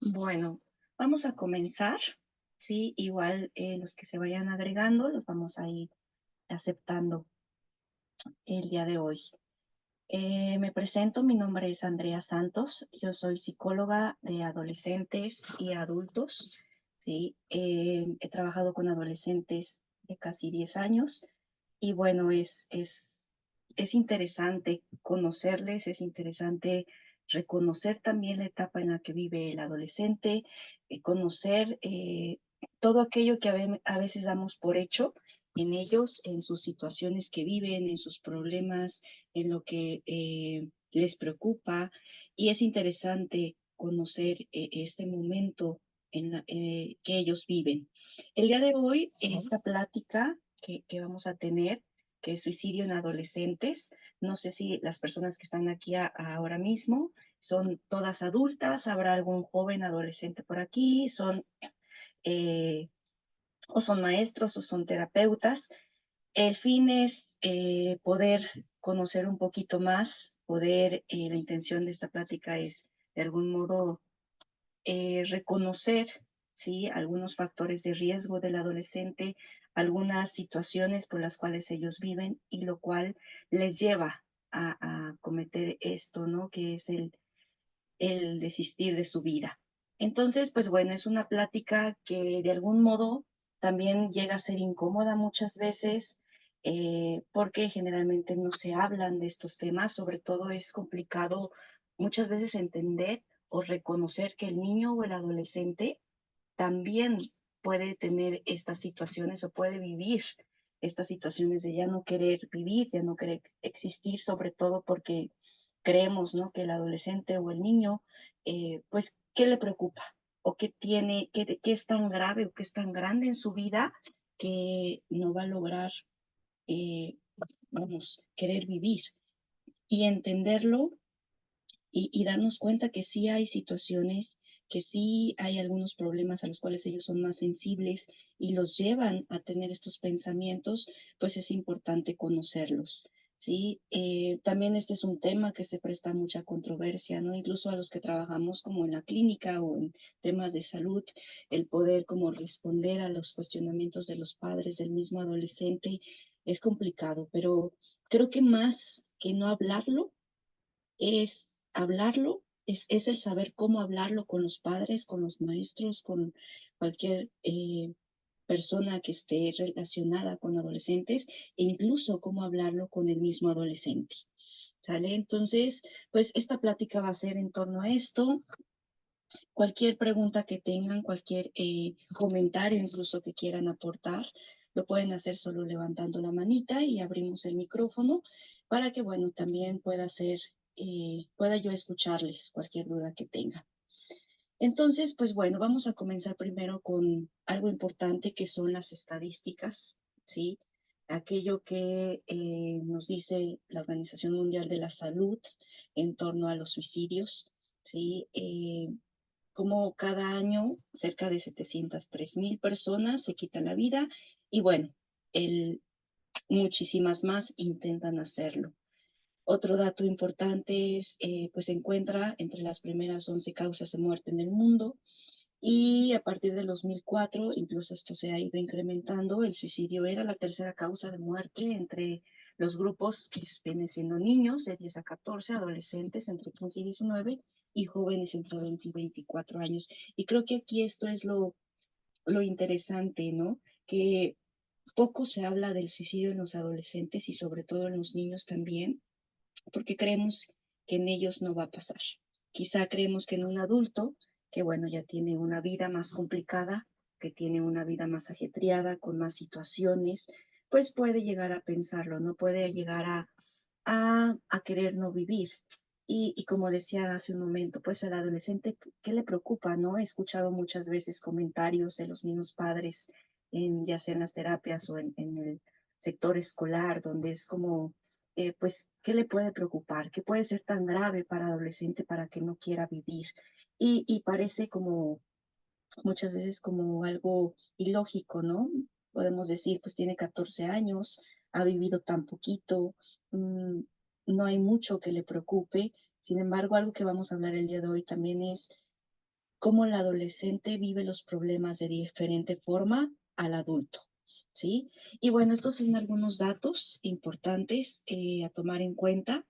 Bueno, vamos a comenzar, ¿sí? Igual los que se vayan agregando los vamos a ir aceptando el día de hoy. Me presento, mi nombre es Andrea Santos, yo soy psicóloga de adolescentes y adultos, ¿sí? He trabajado con adolescentes de casi 10 años y bueno, es interesante conocerles, es interesante reconocer también la etapa en la que vive el adolescente, conocer todo aquello que a veces damos por hecho en ellos, en sus situaciones que viven, en sus problemas, en lo que les preocupa. Y es interesante conocer este momento que ellos viven. El día de hoy, en esta plática que vamos a tener, que es suicidio en adolescentes, no sé si las personas que están aquí ahora mismo son todas adultas, habrá algún joven adolescente por aquí, eh, o son maestros o son terapeutas. El fin es poder conocer un poquito más, la intención de esta plática es de algún modo reconocer, ¿sí? Algunos factores de riesgo del adolescente, algunas situaciones por las cuales ellos viven y lo cual les lleva a cometer esto, ¿no? Que es el desistir de su vida. Entonces, pues bueno, es una plática que de algún modo también llega a ser incómoda muchas veces, porque generalmente no se hablan de estos temas, sobre todo es complicado muchas veces entender o reconocer que el niño o el adolescente también puede tener estas situaciones o puede vivir estas situaciones de ya no querer vivir, ya no querer existir, sobre todo porque creemos, ¿no? Que el adolescente o el niño, pues, ¿qué le preocupa? ¿O qué tiene, qué es tan grave o qué es tan grande en su vida que no va a lograr, eh, vamos, querer vivir? Y entenderlo y darnos cuenta que sí hay situaciones, que sí hay algunos problemas a los cuales ellos son más sensibles y los llevan a tener estos pensamientos, pues es importante conocerlos. Sí, también este es un tema que se presta a mucha controversia, ¿no? Incluso a los que trabajamos como en la clínica o en temas de salud, el poder como responder a los cuestionamientos de los padres del mismo adolescente es complicado, pero creo que más que no hablarlo, es hablarlo, es el saber cómo hablarlo con los padres, con los maestros, con cualquier persona que esté relacionada con adolescentes e incluso cómo hablarlo con el mismo adolescente. ¿Sale? Entonces, pues esta plática va a ser en torno a esto. Cualquier pregunta que tengan, cualquier comentario incluso que quieran aportar, lo pueden hacer solo levantando la manita y abrimos el micrófono para que, bueno, también pueda yo escucharles cualquier duda que tengan. Entonces, pues bueno, vamos a comenzar primero con algo importante que son las estadísticas, ¿sí? Aquello que nos dice la Organización Mundial de la Salud en torno a los suicidios, ¿sí? Como cada año cerca de 703,000 personas se quitan la vida y bueno, el, muchísimas más intentan hacerlo. Otro dato importante es, pues se encuentra entre las primeras 11 causas de muerte en el mundo y a partir del 2004, incluso esto se ha ido incrementando, el suicidio era la tercera causa de muerte entre los grupos que vienen siendo niños de 10 a 14, adolescentes entre 15 y 19 y jóvenes entre 20 y 24 años. Y creo que aquí esto es lo interesante, ¿no? Que poco se habla del suicidio en los adolescentes y sobre todo en los niños también, porque creemos que en ellos no va a pasar. Quizá creemos que en un adulto, que bueno, ya tiene una vida más complicada, que tiene una vida más ajetreada, con más situaciones, pues puede llegar a pensarlo, no puede llegar a querer no vivir. Y como decía hace un momento, pues al adolescente, ¿qué le preocupa? ¿No? He escuchado muchas veces comentarios de los mismos padres, ya sea en las terapias o en el sector escolar, donde es como, pues, ¿qué le puede preocupar? ¿Qué puede ser tan grave para adolescente para que no quiera vivir? Y parece como muchas veces como algo ilógico, ¿no? Podemos decir, pues tiene 14 años, ha vivido tan poquito, mm, no hay mucho que le preocupe. Sin embargo, algo que vamos a hablar el día de hoy también es cómo el adolescente vive los problemas de diferente forma al adulto, ¿sí? Y bueno, estos son algunos datos importantes a tomar en cuenta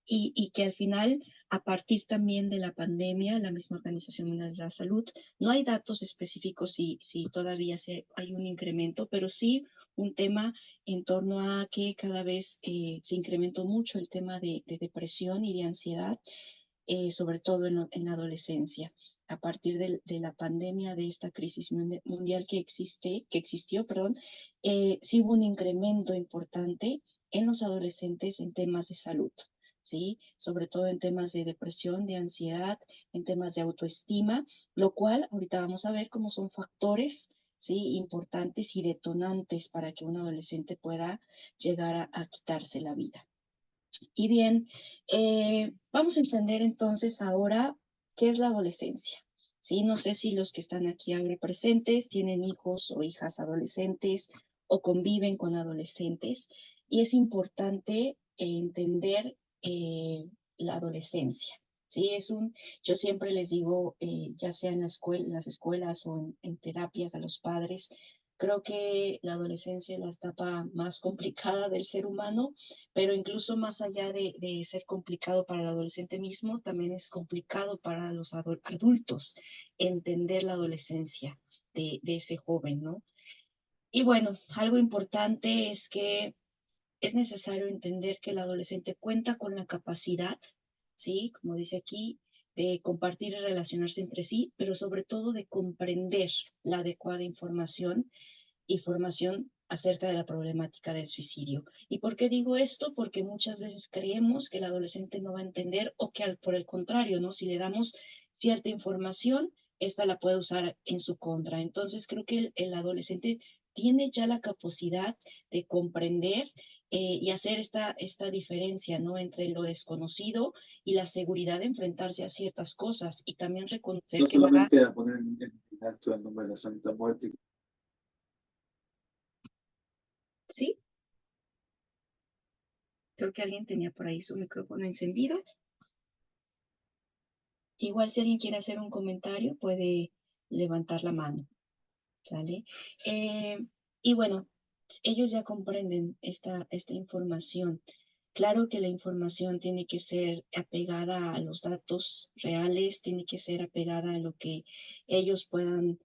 y que al final, a partir también de la pandemia, la misma Organización Mundial de la Salud, no hay datos específicos si todavía hay un incremento, pero sí un tema en torno a que cada vez se incrementó mucho el tema de depresión y de ansiedad, sobre todo en la adolescencia. A partir de la pandemia, de esta crisis mundial que existió, perdón, sí hubo un incremento importante en los adolescentes en temas de salud. ¿Sí? Sobre todo en temas de depresión, de ansiedad, en temas de autoestima, lo cual ahorita vamos a ver cómo son factores, ¿sí? Importantes y detonantes para que un adolescente pueda llegar a quitarse la vida. Y bien, vamos a entender entonces ahora qué es la adolescencia. ¿Sí? No sé si los que están aquí ahora presentes tienen hijos o hijas adolescentes o conviven con adolescentes. Y es importante entender la adolescencia. Sí, yo siempre les digo, ya sea en en las escuelas o en terapia a los padres, creo que la adolescencia es la etapa más complicada del ser humano, pero incluso más allá de ser complicado para el adolescente mismo, también es complicado para los adultos entender la adolescencia de ese joven, ¿no? Y bueno, algo importante es que es necesario entender que el adolescente cuenta con la capacidad, ¿sí? Como dice aquí, de compartir y relacionarse entre sí, pero sobre todo de comprender la adecuada información acerca de la problemática del suicidio. ¿Y por qué digo esto? Porque muchas veces creemos que el adolescente no va a entender o que por el contrario, ¿no? Si le damos cierta información, esta la puede usar en su contra. Entonces creo que el adolescente tiene ya la capacidad de comprender y hacer esta diferencia, ¿no? Entre lo desconocido y la seguridad de enfrentarse a ciertas cosas y también reconocer No que va, solamente a poner en alto el nombre de la Santa Muerte. ¿sí? Creo que alguien tenía por ahí su micrófono encendido. Igual si alguien quiere hacer un comentario, puede levantar la mano, ¿sale? Eh, y bueno, ellos ya comprenden esta información. Claro que la información tiene que ser apegada a los datos reales, tiene que ser apegada a lo que ellos puedan,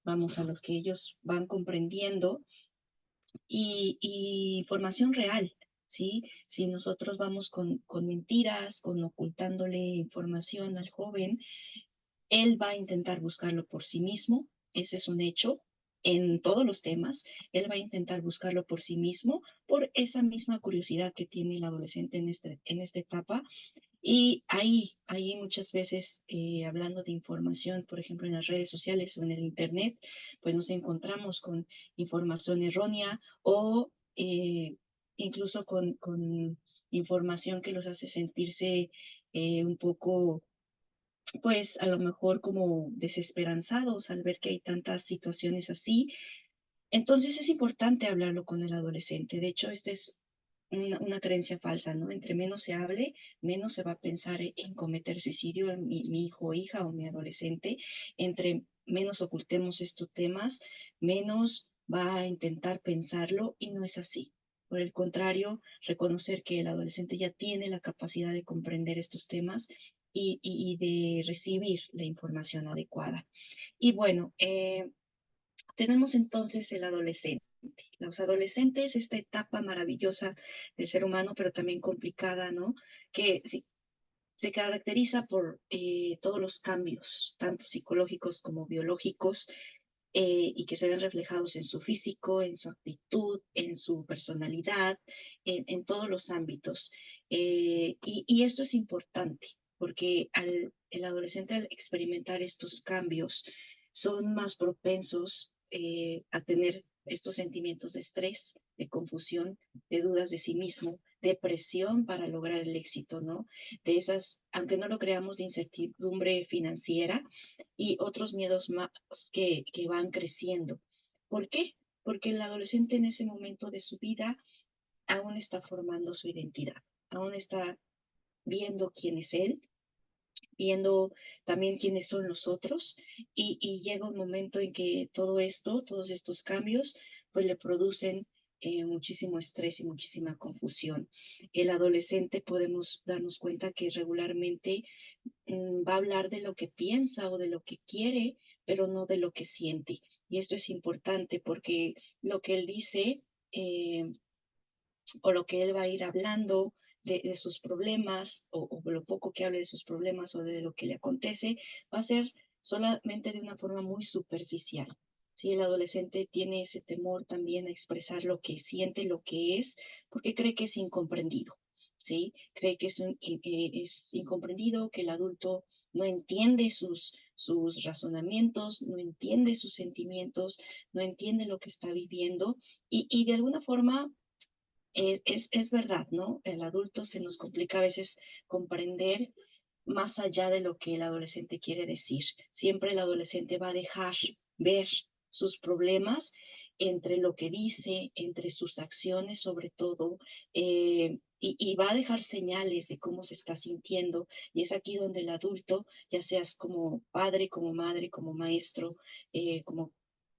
vamos, a lo que ellos van comprendiendo y información real, ¿sí? Si nosotros vamos con mentiras, con ocultándole información al joven, él va a intentar buscarlo por sí mismo, ese es un hecho. En todos los temas, él va a intentar buscarlo por sí mismo, por esa misma curiosidad que tiene el adolescente en esta etapa. Y ahí muchas veces, hablando de información, por ejemplo, en las redes sociales o en el Internet, pues nos encontramos con información errónea o incluso con información que los hace sentirse un poco, pues a lo mejor como desesperanzados al ver que hay tantas situaciones así. Entonces es importante hablarlo con el adolescente. De hecho, esta es una creencia falsa, ¿no? Entre menos se hable, menos se va a pensar en cometer suicidio en mi hijo o hija o mi adolescente. Entre menos ocultemos estos temas, menos va a intentar pensarlo y no es así. Por el contrario, reconocer que el adolescente ya tiene la capacidad de comprender estos temas y de recibir la información adecuada. Y bueno, tenemos entonces el adolescente. Los adolescentes, esta etapa maravillosa del ser humano, pero también complicada, ¿no? Que sí, se caracteriza por todos los cambios, tanto psicológicos como biológicos, y que se ven reflejados en su físico, en su actitud, en su personalidad, en todos los ámbitos. Y esto es importante porque el adolescente al experimentar estos cambios son más propensos a tener estos sentimientos de estrés, de confusión, de dudas de sí mismo, de presión para lograr el éxito, ¿no? De esas, aunque no lo creamos, de incertidumbre financiera y otros miedos más que van creciendo. ¿Por qué? Porque el adolescente en ese momento de su vida aún está formando su identidad, aún está viendo quién es él, viendo también quiénes son los otros y llega un momento en que todo esto, todos estos cambios, pues le producen muchísimo estrés y muchísima confusión. El adolescente podemos darnos cuenta que regularmente va a hablar de lo que piensa o de lo que quiere, pero no de lo que siente. Y esto es importante porque lo que él dice eh, o lo que él va a ir hablando de sus problemas o lo poco que hable de sus problemas o de lo que le acontece, va a ser solamente de una forma muy superficial. ¿Sí? El adolescente tiene ese temor también a expresar lo que siente, lo que es, porque cree que es incomprendido. ¿Sí? Cree que es incomprendido, que el adulto no entiende sus razonamientos, no entiende sus sentimientos, no entiende lo que está viviendo y de alguna forma es verdad, ¿no? El adulto se nos complica a veces comprender más allá de lo que el adolescente quiere decir. Siempre el adolescente va a dejar ver sus problemas entre lo que dice, entre sus acciones sobre todo, y va a dejar señales de cómo se está sintiendo. Y es aquí donde el adulto, ya seas como padre, como madre, como maestro, como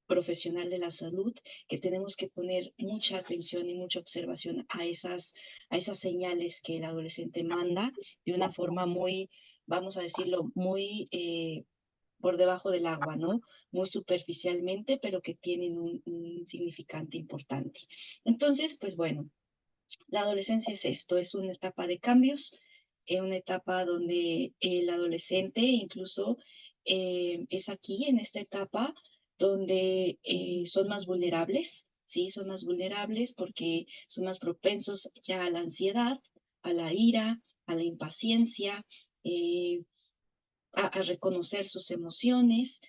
profesional de la salud, que tenemos que poner mucha atención y mucha observación a esas señales que el adolescente manda de una forma muy, vamos a decirlo, muy por debajo del agua, ¿no? Muy superficialmente, pero que tienen un significante importante. Entonces, pues bueno, la adolescencia es esto, es una etapa de cambios, una etapa donde el adolescente incluso es aquí, en esta etapa, donde son más vulnerables, ¿sí? Son más vulnerables porque son más propensos ya a la ansiedad, a la ira, a la impaciencia, eh, a reconocer sus emociones.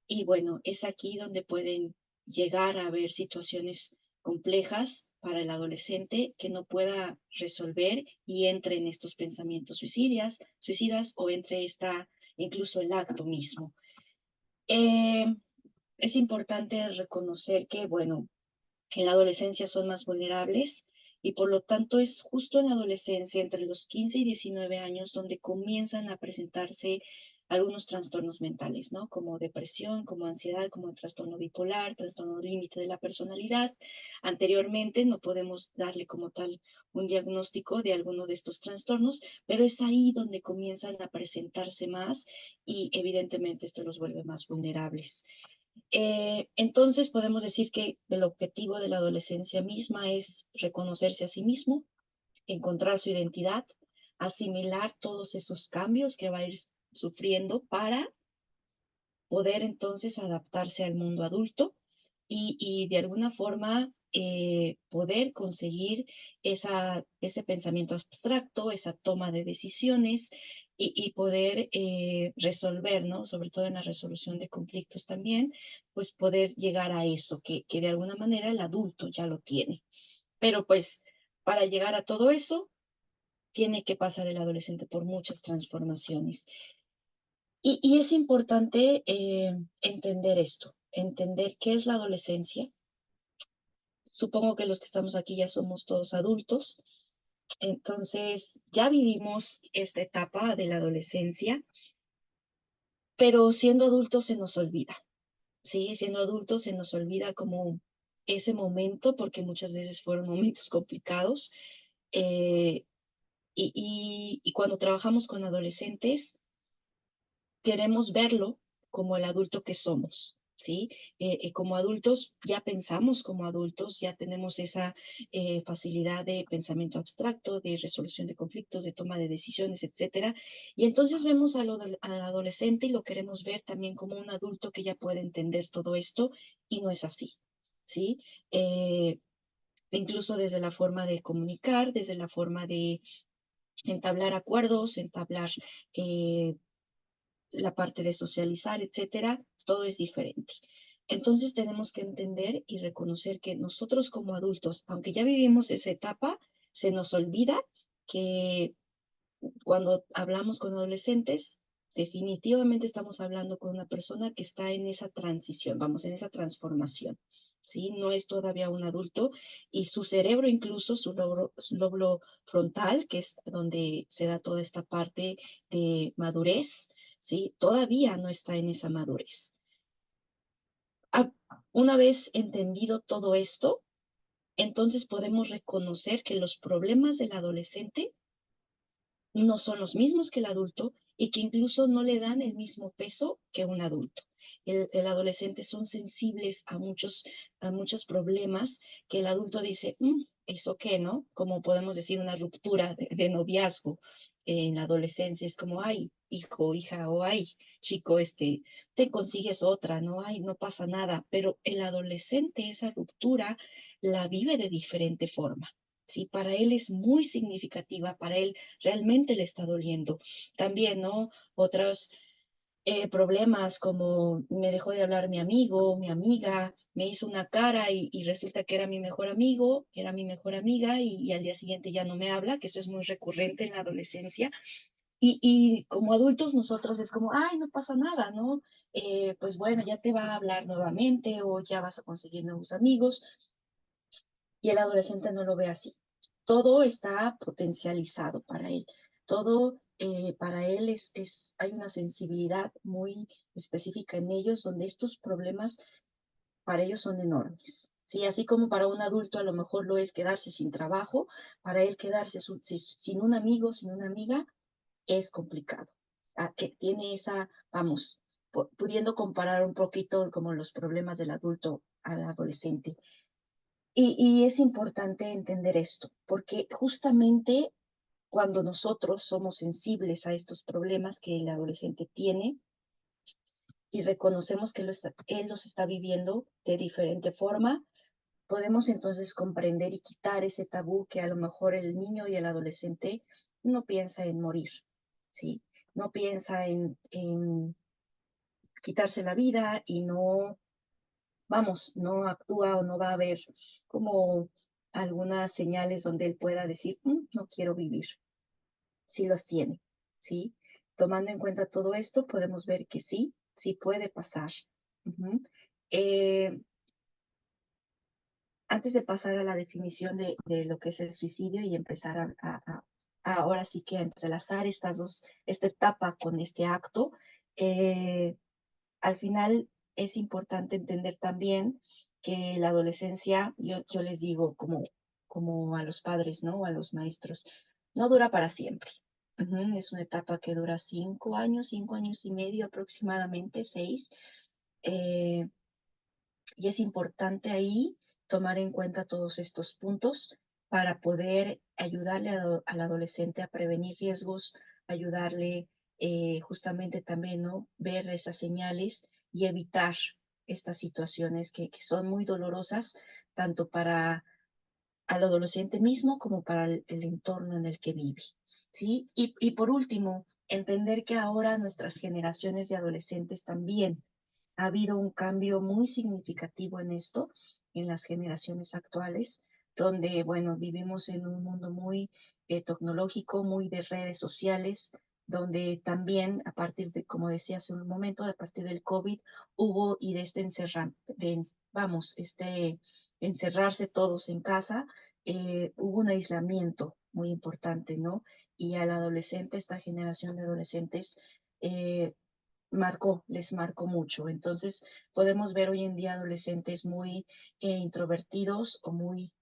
Y bueno, es aquí donde pueden llegar a haber situaciones complejas para el adolescente que no pueda resolver y entre en estos pensamientos suicidas o entre incluso el acto mismo. Eh, es importante reconocer que, bueno, en la adolescencia son más vulnerables y por lo tanto es justo en la adolescencia, entre los 15 y 19 años, donde comienzan a presentarse algunos trastornos mentales, ¿no? Como depresión, como ansiedad, como trastorno bipolar, trastorno límite de la personalidad. Anteriormente no podemos darle como tal un diagnóstico de alguno de estos trastornos, pero es ahí donde comienzan a presentarse más y evidentemente esto los vuelve más vulnerables. Entonces podemos decir que el objetivo de la adolescencia misma es reconocerse a sí mismo, encontrar su identidad, asimilar todos esos cambios que va a ir sufriendo para poder entonces adaptarse al mundo adulto y de alguna forma poder conseguir ese pensamiento abstracto, esa toma de decisiones y poder resolver, ¿no? Sobre todo en la resolución de conflictos también, pues poder llegar a eso, que de alguna manera el adulto ya lo tiene. Pero pues para llegar a todo eso, tiene que pasar el adolescente por muchas transformaciones. Y es importante entender esto, entender qué es la adolescencia. Supongo que los que estamos aquí ya somos todos adultos, entonces ya vivimos esta etapa de la adolescencia, pero siendo adultos se nos olvida, ¿sí? Siendo adultos se nos olvida como ese momento, porque muchas veces fueron momentos complicados. eh, y cuando trabajamos con adolescentes, queremos verlo como el adulto que somos, ¿sí? Como adultos ya pensamos como adultos, ya tenemos esa facilidad de pensamiento abstracto, de resolución de conflictos, de toma de decisiones, etcétera. Y entonces vemos al adolescente y lo queremos ver también como un adulto que ya puede entender todo esto y no es así, ¿sí? Incluso desde la forma de comunicar, desde la forma de entablar acuerdos, entablar la parte de socializar, etcétera, todo es diferente. Entonces tenemos que entender y reconocer que nosotros como adultos, aunque ya vivimos esa etapa, se nos olvida que cuando hablamos con adolescentes, definitivamente estamos hablando con una persona que está en esa transición, vamos, en esa transformación, ¿sí? No es todavía un adulto y su cerebro, incluso su lóbulo frontal, que es donde se da toda esta parte de madurez, ¿sí? Todavía no está en esa madurez. Ah, una vez entendido todo esto, entonces podemos reconocer que los problemas del adolescente no son los mismos que el adulto y que incluso no le dan el mismo peso que un adulto. El adolescente son sensibles a muchos problemas que el adulto dice, ¿eso qué, no? Como podemos decir, una ruptura de noviazgo en la adolescencia. Es como, ay, hijo, hija, o ay, chico, te consigues otra, ¿no? Ay, no pasa nada. Pero el adolescente esa ruptura la vive de diferente forma. Sí, para él es muy significativa, para él realmente le está doliendo. También, ¿no? Otros problemas como me dejó de hablar mi amigo, mi amiga, me hizo una cara y resulta que era mi mejor amigo, era mi mejor amiga y al día siguiente ya no me habla, que eso es muy recurrente en la adolescencia. Y como adultos nosotros es como, ay, no pasa nada, ¿no? Pues bueno, ya te va a hablar nuevamente o ya vas a conseguir nuevos amigos y el adolescente no lo ve así. Todo está potencializado para él. Todo para él hay una sensibilidad muy específica en ellos donde estos problemas para ellos son enormes. Sí, así como para un adulto a lo mejor lo es quedarse sin trabajo, para él quedarse sin un amigo, sin una amiga, es complicado. Tiene esa, vamos, pudiendo comparar un poquito como los problemas del adulto al adolescente. Y es importante entender esto, porque justamente cuando nosotros somos sensibles a estos problemas que el adolescente tiene y reconocemos que él los está viviendo de diferente forma, podemos entonces comprender y quitar ese tabú que a lo mejor el niño y el adolescente no piensa en morir, ¿sí? No piensa en quitarse la vida y no, vamos, no actúa o no va a haber como algunas señales donde él pueda decir, no quiero vivir. Sí los tiene, ¿sí? Tomando en cuenta todo esto, podemos ver que sí, sí puede pasar. Ujú. Eh, Antes de pasar a la definición de lo que es el suicidio y empezar ahora sí que a entrelazar esta etapa con este acto, eh, al final es importante entender también que la adolescencia, yo les digo como a los padres, ¿no? O a los maestros, no dura para siempre. Ujú. Es una etapa que dura 5 años y medio aproximadamente, 6. eh, y es importante ahí tomar en cuenta todos estos puntos para poder ayudarle al adolescente a prevenir riesgos, ayudarle justamente también, ¿no? Ver esas señales y evitar estas situaciones que son muy dolorosas, tanto para al adolescente mismo como para el entorno en el que vive, ¿sí? Y por último, entender que ahora nuestras generaciones de adolescentes también ha habido un cambio muy significativo en esto, en las generaciones actuales, donde, bueno, vivimos en un mundo muy tecnológico, muy de redes sociales, donde también, a partir de, como decía hace un momento, a partir del COVID, hubo y de encerrarse todos en casa, hubo un aislamiento muy importante, ¿no? Y al adolescente, esta generación de adolescentes, eh, les marcó mucho. Entonces, podemos ver hoy en día adolescentes muy introvertidos o muy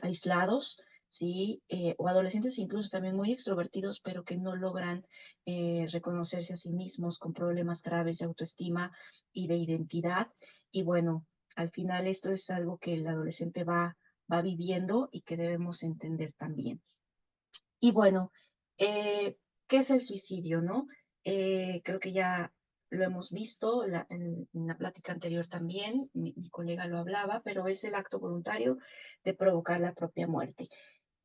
aislados, ¿sí? O adolescentes incluso también muy extrovertidos, pero que no logran reconocerse a sí mismos con problemas graves de autoestima y de identidad. Y bueno, al final esto es algo que el adolescente va viviendo y que debemos entender también. Y bueno, ¿qué es el suicidio, no? Creo que ya lo hemos visto en la plática anterior también, mi colega lo hablaba, pero es el acto voluntario de provocar la propia muerte.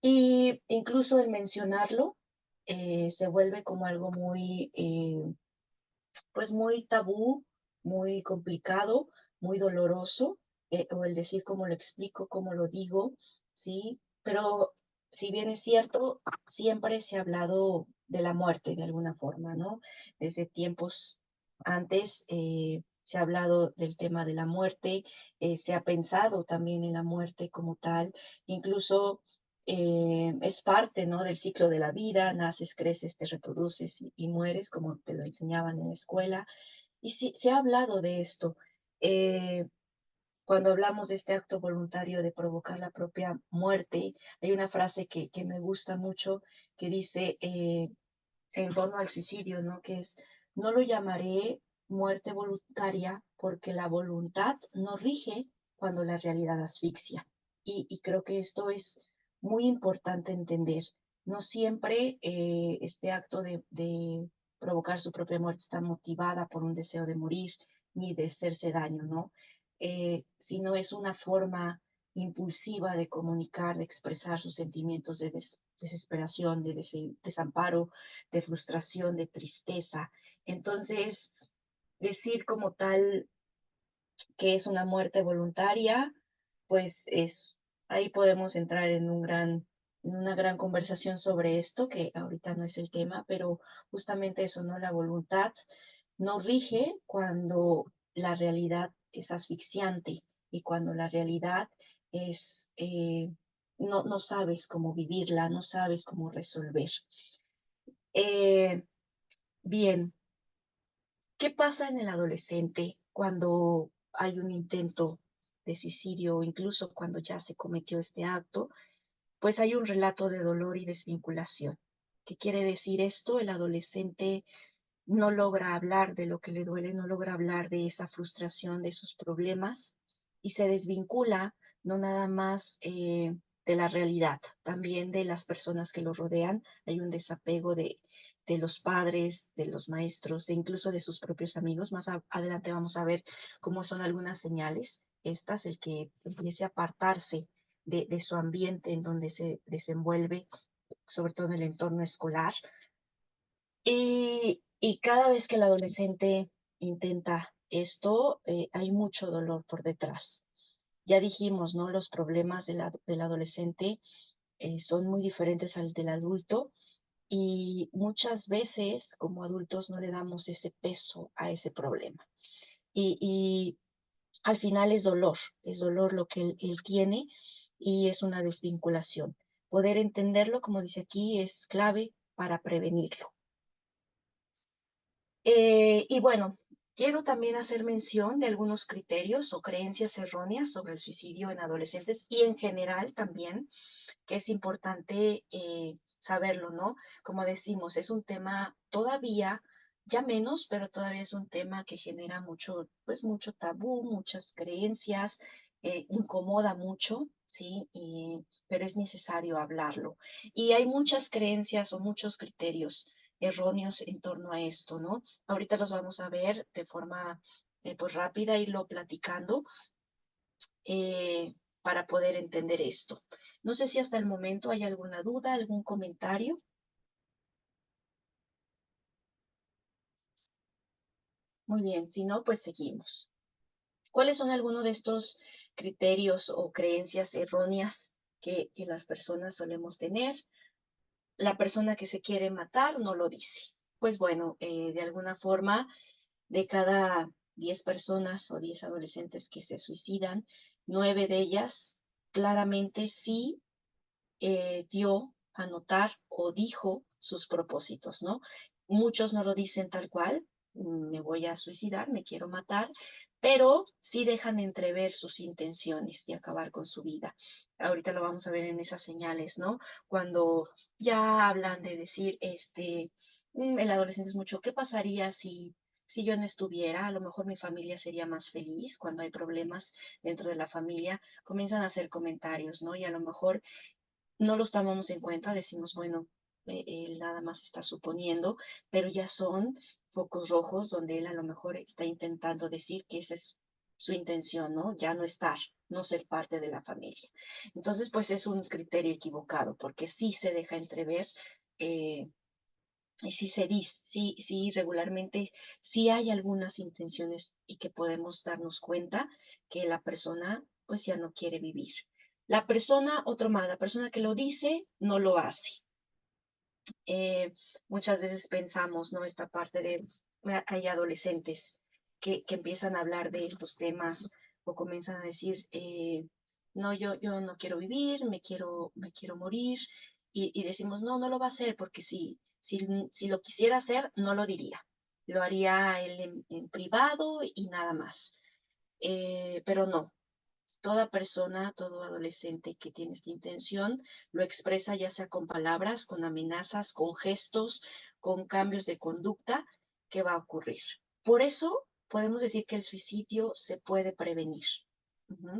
Y incluso el mencionarlo se vuelve como algo muy, pues muy tabú, muy complicado, muy doloroso, o el decir cómo lo explico, cómo lo digo, ¿sí? Pero si bien es cierto, siempre se ha hablado de la muerte de alguna forma, ¿no? Desde tiempos antes se ha hablado del tema de la muerte, se ha pensado también en la muerte como tal, incluso es parte, ¿no? Del ciclo de la vida, naces, creces, te reproduces y mueres, como te lo enseñaban en la escuela. Y sí, se ha hablado de esto. Eh, Cuando hablamos de este acto voluntario de provocar la propia muerte, hay una frase que me gusta mucho que dice en torno al suicidio, ¿no? Que es, no lo llamaré muerte voluntaria porque la voluntad no rige cuando la realidad asfixia. Y creo que esto es muy importante entender. No siempre este acto de provocar su propia muerte está motivada por un deseo de morir ni de hacerse daño, ¿no? Sino es una forma impulsiva de comunicar, de expresar sus sentimientos de desesperación, de desamparo, de frustración, de tristeza. Entonces, decir como tal que es una muerte voluntaria, pues es, ahí podemos entrar en una gran conversación sobre esto, que ahorita no es el tema, pero justamente eso, ¿no? La voluntad no rige cuando la realidad es asfixiante y cuando la realidad es, no sabes cómo vivirla, no sabes cómo resolver. Eh, Bien, ¿qué pasa en el adolescente cuando hay un intento de suicidio o incluso cuando ya se cometió este acto? Pues hay un relato de dolor y desvinculación. ¿Qué quiere decir esto? El adolescente no logra hablar de lo que le duele, no logra hablar de esa frustración, de sus problemas y se desvincula no nada más de la realidad, también de las personas que lo rodean. Hay un desapego de los padres, de los maestros e incluso de sus propios amigos. Más adelante vamos a ver cómo son algunas señales. Estas, el que empiece a apartarse de su ambiente en donde se desenvuelve, sobre todo en el entorno escolar, y cada vez que el adolescente intenta esto, hay mucho dolor por detrás. Ya dijimos, ¿no? Los problemas del adolescente son muy diferentes al del adulto y muchas veces como adultos no le damos ese peso a ese problema. Y al final es dolor lo que él tiene y es una desvinculación. Poder entenderlo, como dice aquí, es clave para prevenirlo. Y bueno, quiero también hacer mención de algunos criterios o creencias erróneas sobre el suicidio en adolescentes y en general también, que es importante saberlo, ¿no? Como decimos, es un tema todavía, ya menos, pero todavía es un tema que genera mucho, pues mucho tabú, muchas creencias, incomoda mucho. Sí, pero es necesario hablarlo. Y hay muchas creencias o muchos criterios erróneos en torno a esto, ¿no? Ahorita los vamos a ver de forma pues rápida, irlo platicando eh, para poder entender esto. No sé si hasta el momento hay alguna duda, algún comentario. Muy bien, si no, pues seguimos. ¿Cuáles son algunos de estos criterios o creencias erróneas que las personas solemos tener? La persona que se quiere matar no lo dice. Pues bueno, de alguna forma, de cada 10 personas o 10 adolescentes que se suicidan, 9 de ellas claramente sí dio a notar o dijo sus propósitos, ¿no? Muchos no lo dicen tal cual, me voy a suicidar, me quiero matar, pero sí dejan entrever sus intenciones de acabar con su vida. Ahorita lo vamos a ver en esas señales, ¿no? Cuando ya hablan de decir, el adolescente es mucho, ¿qué pasaría si yo no estuviera? A lo mejor mi familia sería más feliz. Cuando hay problemas dentro de la familia, comienzan a hacer comentarios, ¿no? Y a lo mejor no los tomamos en cuenta, decimos, bueno, él nada más está suponiendo, pero ya son focos rojos donde él a lo mejor está intentando decir que esa es su intención, ¿no? Ya no estar, no ser parte de la familia. Entonces, pues es un criterio equivocado, porque sí se deja entrever, eh, y sí se dice, sí regularmente, sí hay algunas intenciones y que podemos darnos cuenta que la persona pues ya no quiere vivir. La persona, otro más, la persona que lo dice no lo hace. eh, muchas veces pensamos, ¿no? Esta parte de, hay adolescentes que empiezan a hablar de estos temas o comienzan a decir, no, yo no quiero vivir, me quiero morir, y decimos, no, no lo va a hacer, porque si lo quisiera hacer, no lo diría. Lo haría él en privado y nada más. Pero no, toda persona, todo adolescente que tiene esta intención, lo expresa ya sea con palabras, con amenazas, con gestos, con cambios de conducta que va a ocurrir. Por eso podemos decir que el suicidio se puede prevenir.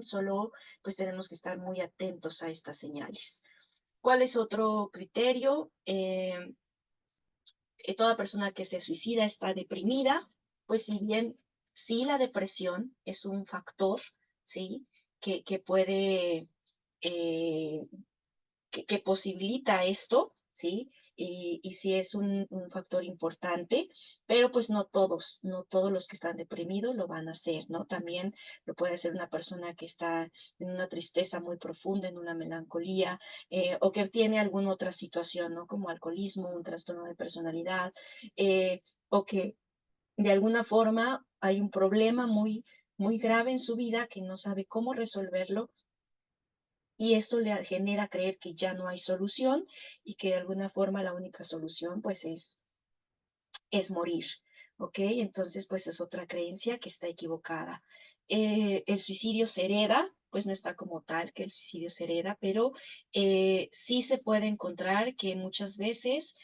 Solo pues tenemos que estar muy atentos a estas señales. ¿Cuál es otro criterio? Toda persona que se suicida está deprimida, pues si bien sí la depresión es un factor, ¿sí? Que puede, eh, que posibilita esto, ¿sí? Y sí es un factor importante, pero pues no todos los que están deprimidos lo van a hacer, ¿no? También lo puede hacer una persona que está en una tristeza muy profunda, en una melancolía, o que tiene alguna otra situación, ¿no? Como alcoholismo, un trastorno de personalidad, o que de alguna forma hay un problema muy grave en su vida que no sabe cómo resolverlo y eso le genera creer que ya no hay solución y que de alguna forma la única solución pues es morir, ¿ok? Entonces pues es otra creencia que está equivocada. El suicidio se hereda, pues no está como tal que el suicidio se hereda, pero sí se puede encontrar que muchas veces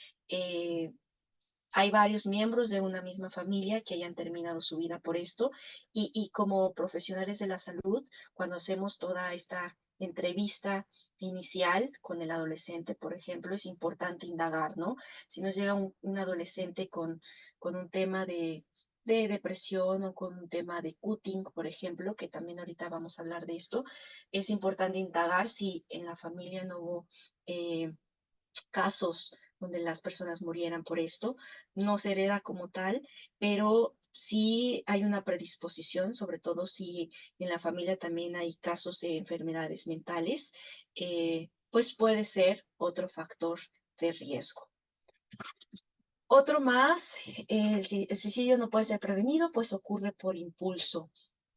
hay varios miembros de una misma familia que hayan terminado su vida por esto y como profesionales de la salud, cuando hacemos toda esta entrevista inicial con el adolescente, por ejemplo, es importante indagar, ¿no? Si nos llega un adolescente con un tema de depresión o con un tema de cutting, por ejemplo, que también ahorita vamos a hablar de esto, es importante indagar si en la familia no hubo casos donde las personas murieran por esto. No se hereda como tal, pero sí hay una predisposición, sobre todo si en la familia también hay casos de enfermedades mentales, pues puede ser otro factor de riesgo. Otro más, el suicidio no puede ser prevenido, pues ocurre por impulso.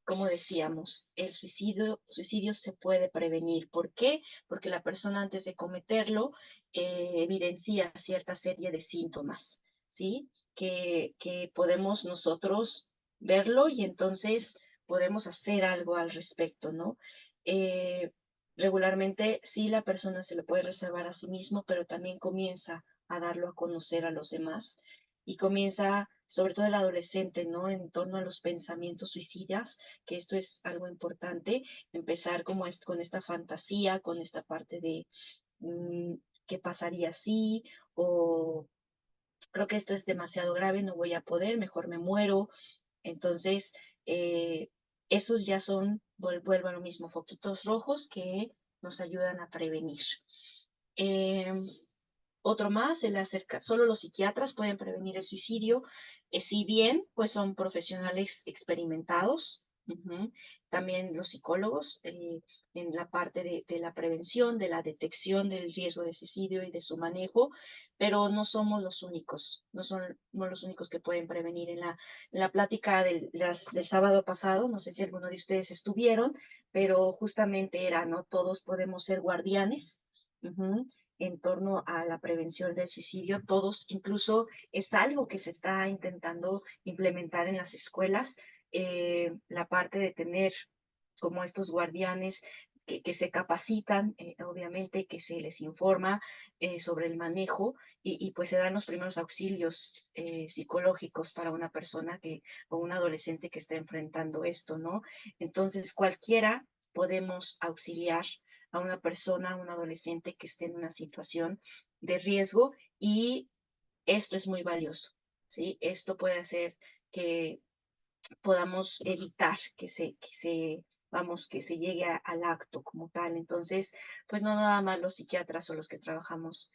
Como decíamos, el suicidio se puede prevenir. ¿Por qué? Porque la persona antes de cometerlo evidencia cierta serie de síntomas, ¿sí? Que podemos nosotros verlo y entonces podemos hacer algo al respecto, ¿no? Eh, Regularmente sí la persona se lo puede reservar a sí mismo, pero también comienza a darlo a conocer a los demás y comienza, sobre todo el adolescente, ¿no? En torno a los pensamientos suicidas, que esto es algo importante, empezar como con esta fantasía, con esta parte de qué pasaría si, o creo que esto es demasiado grave, no voy a poder, mejor me muero. Entonces, eh, esos ya son, vuelvo a lo mismo, foquitos rojos que nos ayudan a prevenir. Eh, Otro más, solo los psiquiatras pueden prevenir el suicidio, si bien pues son profesionales experimentados, también los psicólogos en la parte de la prevención, de la detección del riesgo de suicidio y de su manejo, pero no somos los únicos, no son no los únicos que pueden prevenir. En la plática del sábado pasado, no sé si alguno de ustedes estuvieron, pero justamente era, ¿no? Todos podemos ser guardianes. En torno a la prevención del suicidio. Todos, incluso es algo que se está intentando implementar en las escuelas, la parte de tener como estos guardianes que se capacitan, obviamente, que se les informa sobre el manejo y pues se dan los primeros auxilios psicológicos para una persona o un adolescente que está enfrentando esto, ¿no? Entonces, cualquiera podemos auxiliar a una persona, a un adolescente que esté en una situación de riesgo y esto es muy valioso, ¿sí? Esto puede hacer que podamos evitar que se llegue al acto como tal. Entonces, pues no nada más los psiquiatras o los que trabajamos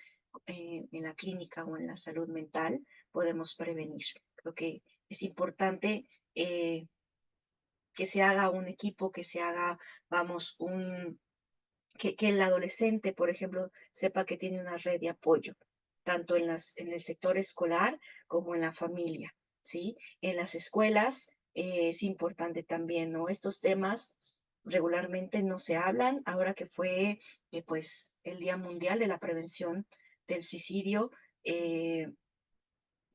en la clínica o en la salud mental podemos prevenir. Creo que es importante que se haga un equipo, que se haga, vamos, que el adolescente, por ejemplo, sepa que tiene una red de apoyo, tanto en el sector escolar como en la familia, ¿sí? En las escuelas es importante también, ¿no? Estos temas regularmente no se hablan. Ahora que fue, pues, el Día Mundial de la Prevención del Suicidio, eh,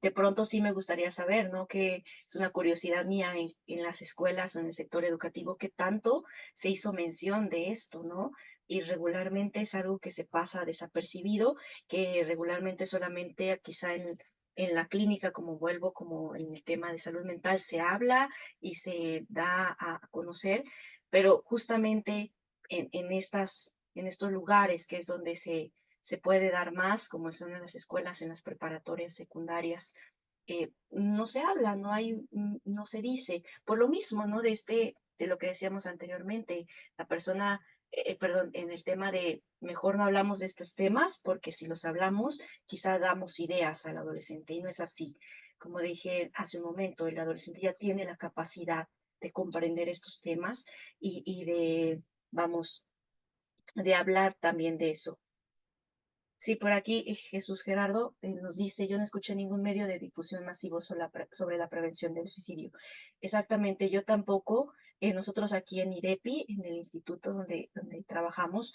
de pronto sí me gustaría saber, ¿no? Que es una curiosidad mía en las escuelas o en el sector educativo, que tanto se hizo mención de esto, ¿no? Y regularmente es algo que se pasa desapercibido, que regularmente solamente quizá en la clínica, como vuelvo, como en el tema de salud mental, se habla y se da a conocer, pero justamente en estos lugares que es donde se puede dar más, como son en las escuelas, en las preparatorias secundarias, no se habla, no se dice. Por lo mismo, ¿no? De lo que decíamos anteriormente, la persona, perdón, en el tema de mejor no hablamos de estos temas, porque si los hablamos, quizá damos ideas al adolescente, y no es así. Como dije hace un momento, el adolescente ya tiene la capacidad de comprender estos temas y de, vamos, de hablar también de eso. Sí, por aquí Jesús Gerardo nos dice, yo no escuché ningún medio de difusión masivo sobre la prevención del suicidio. Exactamente, yo tampoco. Nosotros aquí en IDEPI, en el instituto donde trabajamos,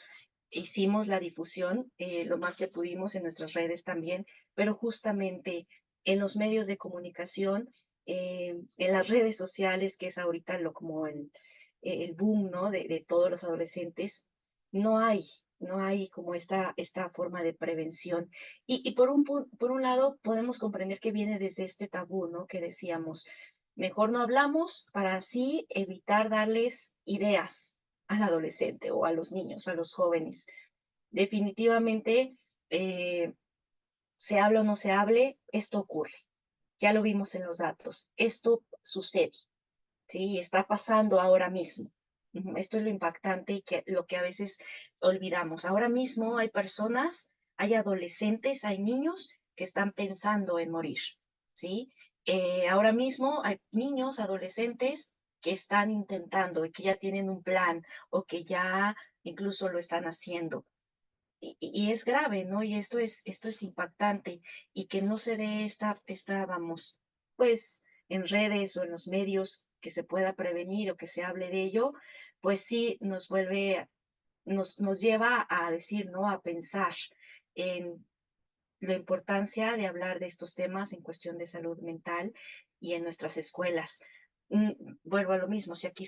hicimos la difusión lo más que pudimos en nuestras redes también, pero justamente en los medios de comunicación, en las redes sociales, que es ahorita como el boom, ¿no? De todos los adolescentes, no hay, no hay como esta forma de prevención. Y por un lado podemos comprender que viene desde este tabú, ¿no? Que decíamos, mejor no hablamos para así evitar darles ideas al adolescente o a los niños, a los jóvenes. Definitivamente, eh, se hable o no se hable, esto ocurre. Ya lo vimos en los datos. Esto sucede. Sí, está pasando ahora mismo. Esto es lo impactante y lo que a veces olvidamos. Ahora mismo hay personas, hay adolescentes, hay niños que están pensando en morir, ¿sí? Ahora mismo hay niños, adolescentes que están intentando y que ya tienen un plan o que ya incluso lo están haciendo. Y es grave, ¿no? Y esto es impactante y que no se dé vamos, pues en redes o en los medios que se pueda prevenir o que se hable de ello, pues sí nos lleva a decir, ¿no? A pensar en la importancia de hablar de estos temas en cuestión de salud mental y en nuestras escuelas. Vuelvo a lo mismo, si aquí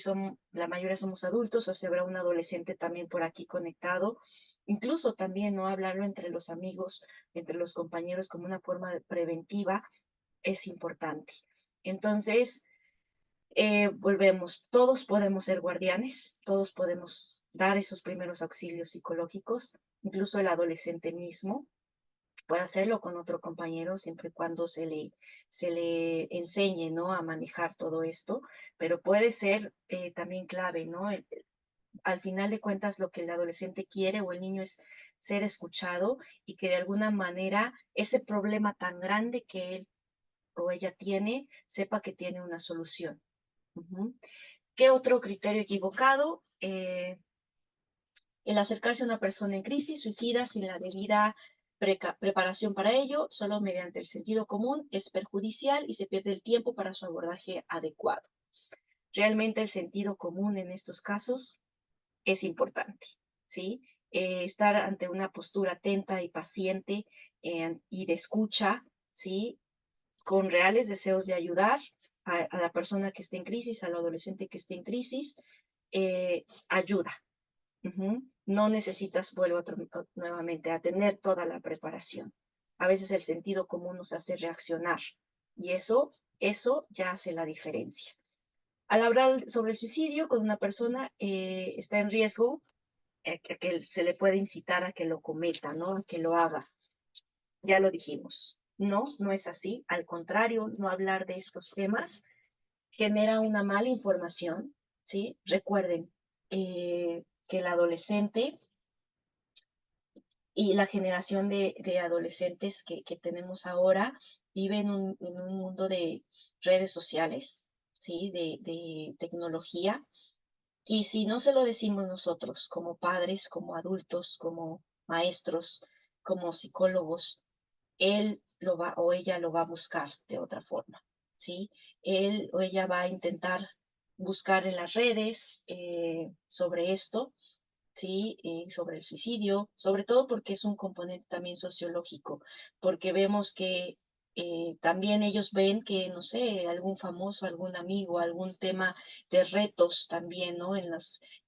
la mayoría somos adultos o si habrá un adolescente también por aquí conectado, incluso también no hablarlo entre los amigos, entre los compañeros como una forma preventiva es importante. Entonces, volvemos, todos podemos ser guardianes, todos podemos dar esos primeros auxilios psicológicos, incluso el adolescente mismo puede hacerlo con otro compañero siempre y cuando se le enseñe, ¿no? A manejar todo esto, pero puede ser también clave, ¿no? Al final de cuentas, lo que el adolescente quiere o el niño es ser escuchado y que de alguna manera ese problema tan grande que él o ella tiene, sepa que tiene una solución. Ujú. ¿Qué otro criterio equivocado? El acercarse a una persona en crisis suicida sin la debida preparación para ello, solo mediante el sentido común, es perjudicial y se pierde el tiempo para su abordaje adecuado. Realmente el sentido común en estos casos es importante, ¿sí? Estar ante una postura atenta y paciente y de escucha, ¿sí? Con reales deseos de ayudar a la persona que esté en crisis, al adolescente que esté en crisis, ayuda. No necesitas, nuevamente, a tener toda la preparación. A veces el sentido común nos hace reaccionar y eso ya hace la diferencia. Al hablar sobre el suicidio con una persona está en riesgo, que se le puede incitar a que lo cometa, ¿no? A que lo haga. Ya lo dijimos. No, no es así. Al contrario, no hablar de estos temas genera una mala información, ¿sí? Recuerden que el adolescente y la generación de adolescentes que tenemos ahora vive en un mundo de redes sociales, ¿sí? De tecnología. Y si no se lo decimos nosotros, como padres, como adultos, como maestros, como psicólogos, él lo va o ella lo va a buscar de otra forma, ¿sí? Él o ella va a intentar buscar en las redes sobre esto, ¿sí? Sobre el suicidio, sobre todo porque es un componente también sociológico, porque vemos que también ellos ven que, no sé, algún famoso, algún amigo, algún tema de retos también, ¿no? En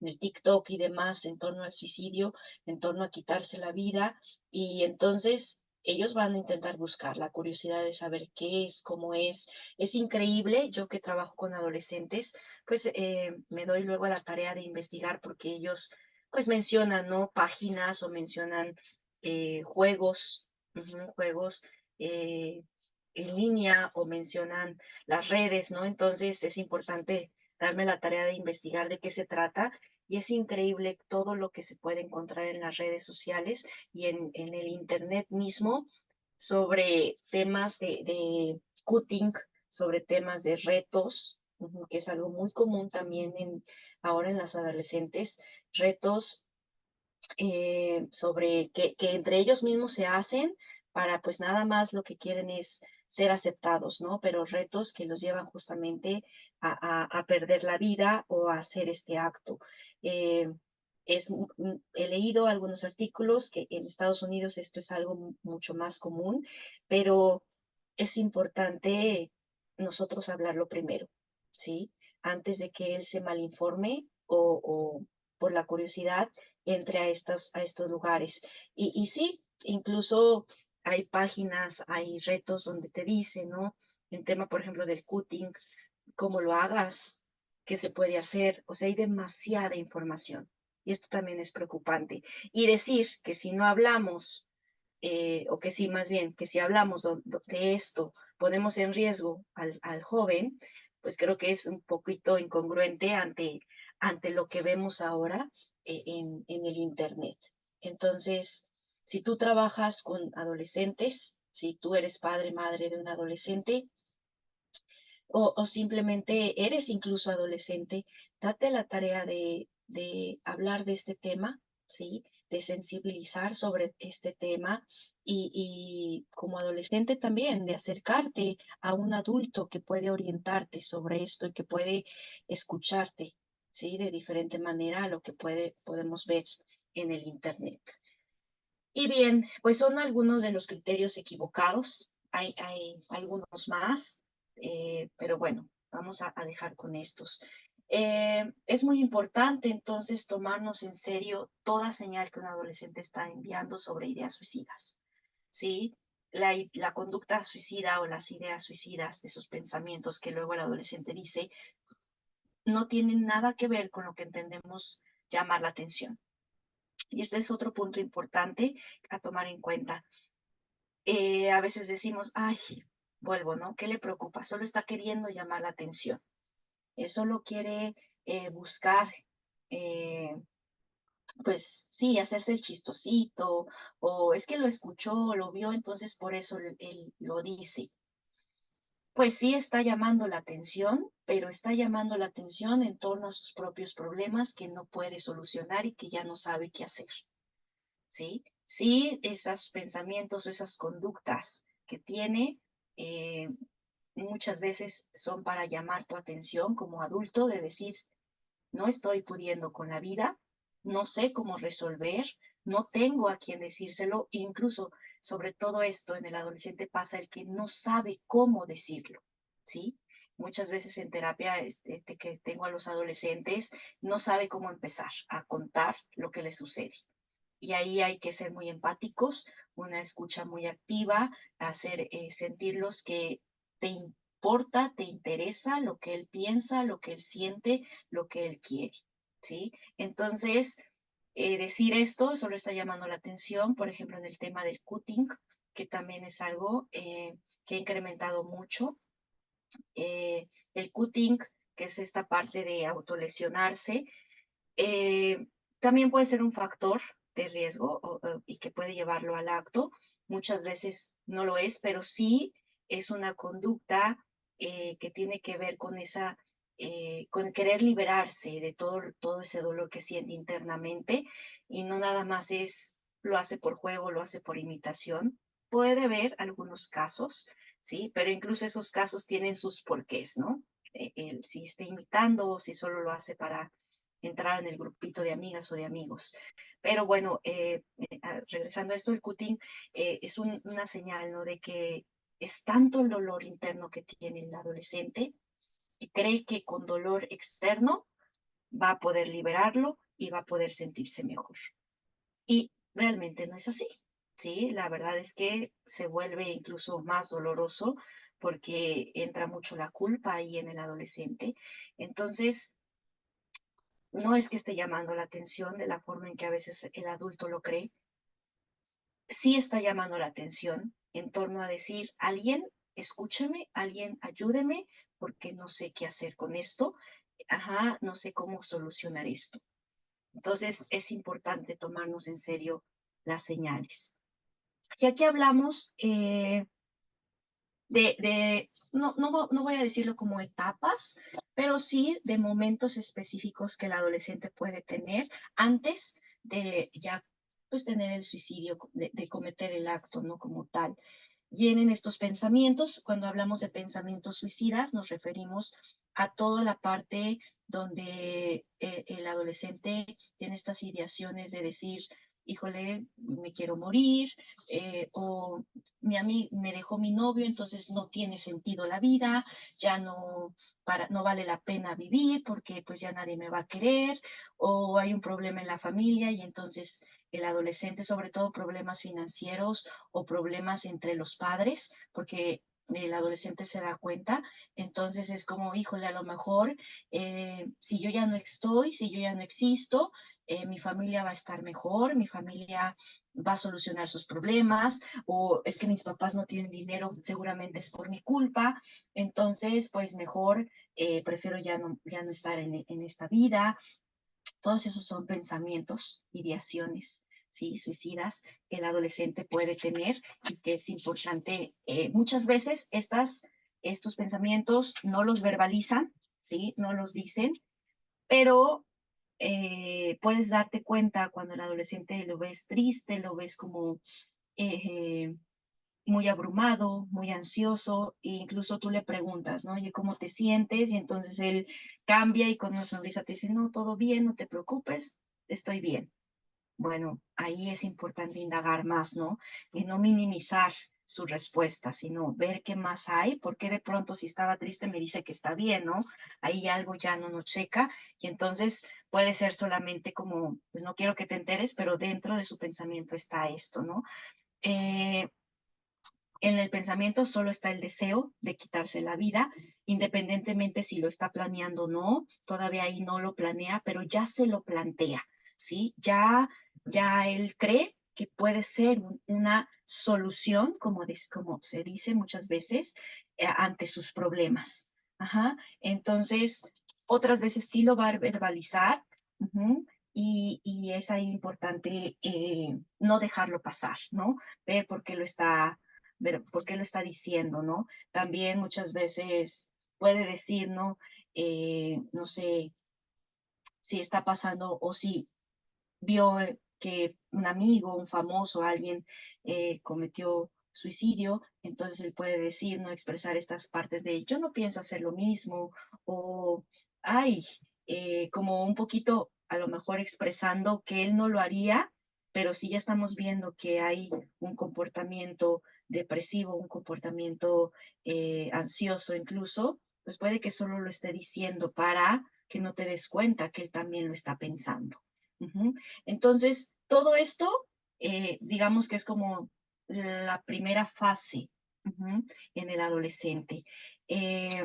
el TikTok y demás, en torno al suicidio, en torno a quitarse la vida, y entonces ellos van a intentar buscar la curiosidad de saber qué es, cómo es. Es increíble, yo que trabajo con adolescentes, pues me doy luego a la tarea de investigar porque ellos pues mencionan, ¿no? Páginas o mencionan juegos, juegos eh, en línea o mencionan las redes, ¿no? Entonces es importante darme la tarea de investigar de qué se trata y es increíble todo lo que se puede encontrar en las redes sociales y en el Internet mismo sobre temas de cutting, sobre temas de retos, que es algo muy común también ahora en las adolescentes, retos sobre que entre ellos mismos se hacen para pues nada más lo que quieren es ser aceptados, ¿no? Pero retos que los llevan justamente a perder la vida o a hacer este acto. Eh, he leído algunos artículos que en Estados Unidos esto es algo mucho más común, pero es importante nosotros hablarlo primero, ¿sí? Antes de que él se malinforme o por la curiosidad entre a estos lugares. Y sí, incluso hay páginas, hay retos donde te dicen, ¿no? El tema, por ejemplo, del cutting, cómo lo hagas, qué se puede hacer. O sea, hay demasiada información. Y esto también es preocupante. Y decir que si no hablamos, o que sí, más bien, que si hablamos de esto, ponemos en riesgo al joven, pues creo que es un poquito incongruente ante lo que vemos ahora en el Internet. Entonces, si tú trabajas con adolescentes, si tú eres padre, madre de un adolescente, o simplemente eres incluso adolescente, date la tarea de hablar de este tema, ¿sí? De sensibilizar sobre este tema y como adolescente también, de acercarte a un adulto que puede orientarte sobre esto y que puede escucharte, ¿sí? De diferente manera a lo que podemos ver en el Internet. Y bien, pues son algunos de los criterios equivocados. Hay algunos más, pero bueno, vamos a dejar con estos. Es muy importante entonces tomarnos en serio toda señal que un adolescente está enviando sobre ideas suicidas, ¿sí? La conducta suicida o las ideas suicidas de sus pensamientos que luego el adolescente dice no tienen nada que ver con lo que entendemos llamar la atención. Y este es otro punto importante a tomar en cuenta. A veces decimos, ay, vuelvo, ¿no? ¿Qué le preocupa? Solo está queriendo llamar la atención. Solo quiere buscar, eh, pues sí, hacerse el chistosito, o es que lo escuchó, lo vio, entonces por eso él lo dice. Pues sí está llamando la atención, pero está llamando la atención en torno a sus propios problemas que no puede solucionar y que ya no sabe qué hacer. ¿Sí? Sí, esos pensamientos o esas conductas que tiene eh, muchas veces son para llamar tu atención como adulto, de decir, no estoy pudiendo con la vida, no sé cómo resolver, no tengo a quien decírselo, e incluso sobre todo esto en el adolescente pasa el que no sabe cómo decirlo, ¿sí? Muchas veces en terapia que tengo a los adolescentes, no sabe cómo empezar a contar lo que les sucede. Y ahí hay que ser muy empáticos, una escucha muy activa, hacer sentirlos que te importa, te interesa lo que él piensa, lo que él siente, lo que él quiere, ¿sí? Entonces, decir esto solo está llamando la atención, por ejemplo, en el tema del cutting, que también es algo que ha incrementado mucho. El cutting, que es esta parte de autolesionarse, eh, también puede ser un factor de riesgo y que puede llevarlo al acto. Muchas veces no lo es, pero sí es una conducta que tiene que ver con con querer liberarse de todo ese dolor que siente internamente y no nada más lo hace por juego, lo hace por imitación, puede haber algunos casos, ¿sí? Pero incluso esos casos tienen sus porqués, ¿no? Si está imitando o si solo lo hace para entrar en el grupito de amigas o de amigos. Pero bueno, regresando a esto, el cutting es una señal, ¿no? De que es tanto el dolor interno que tiene el adolescente y cree que con dolor externo va a poder liberarlo y va a poder sentirse mejor. Y realmente no es así, ¿sí? La verdad es que se vuelve incluso más doloroso porque entra mucho la culpa ahí en el adolescente. Entonces, no es que esté llamando la atención de la forma en que a veces el adulto lo cree, sí está llamando la atención en torno a decir, alguien, escúchame, alguien, ayúdeme, porque no sé qué hacer con esto, ajá, no sé cómo solucionar esto. Entonces es importante tomarnos en serio las señales. Y aquí hablamos no voy a decirlo como etapas, pero sí de momentos específicos que el adolescente puede tener antes de ya pues tener el suicidio, de cometer el acto, ¿no? Como tal. Vienen estos pensamientos. Cuando hablamos de pensamientos suicidas, nos referimos a toda la parte donde el adolescente tiene estas ideaciones de decir, híjole, me quiero morir, o me dejó mi novio, entonces no tiene sentido la vida, ya no vale la pena vivir porque pues ya nadie me va a querer, o hay un problema en la familia y entonces el adolescente, sobre todo problemas financieros o problemas entre los padres, porque el adolescente se da cuenta, entonces es como, híjole, a lo mejor si yo ya no estoy, si yo ya no existo, mi familia va a estar mejor, mi familia va a solucionar sus problemas, o es que mis papás no tienen dinero, seguramente es por mi culpa, entonces pues mejor prefiero ya no estar en esta vida. Todos esos son pensamientos, ideaciones, ¿sí? Suicidas que el adolescente puede tener y que es importante. Muchas veces estos pensamientos no los verbalizan, ¿sí? No los dicen, pero puedes darte cuenta cuando el adolescente lo ves triste, lo ves como eh, muy abrumado, muy ansioso, e incluso tú le preguntas, ¿no? Oye, ¿cómo te sientes? Y entonces él cambia y con una sonrisa te dice, no, todo bien, no te preocupes, estoy bien. Bueno, ahí es importante indagar más, ¿no? Y no minimizar su respuesta, sino ver qué más hay, porque de pronto si estaba triste me dice que está bien, ¿no? Ahí algo ya no nos checa y entonces puede ser solamente como, pues no quiero que te enteres, pero dentro de su pensamiento está esto, ¿no? Eh, en el pensamiento solo está el deseo de quitarse la vida, independientemente si lo está planeando o no, todavía ahí no lo planea, pero ya se lo plantea, ¿sí? Ya él cree que puede ser una solución, como se dice muchas veces, ante sus problemas. Ajá. Entonces, otras veces sí lo va a verbalizar, ujú, y es ahí importante no dejarlo pasar, ¿no? Ver por qué lo está por qué lo está diciendo, ¿no? También muchas veces puede decir, ¿no? No sé si está pasando o si vio que un amigo, un famoso, alguien cometió suicidio, entonces él puede decir, no expresar estas partes de yo no pienso hacer lo mismo, o ay, como un poquito a lo mejor expresando que él no lo haría, pero sí ya estamos viendo que hay un comportamiento depresivo, un comportamiento ansioso incluso, pues puede que solo lo esté diciendo para que no te des cuenta que él también lo está pensando. Ujú. Entonces, todo esto, digamos que es como la primera fase, ujú, en el adolescente. Eh,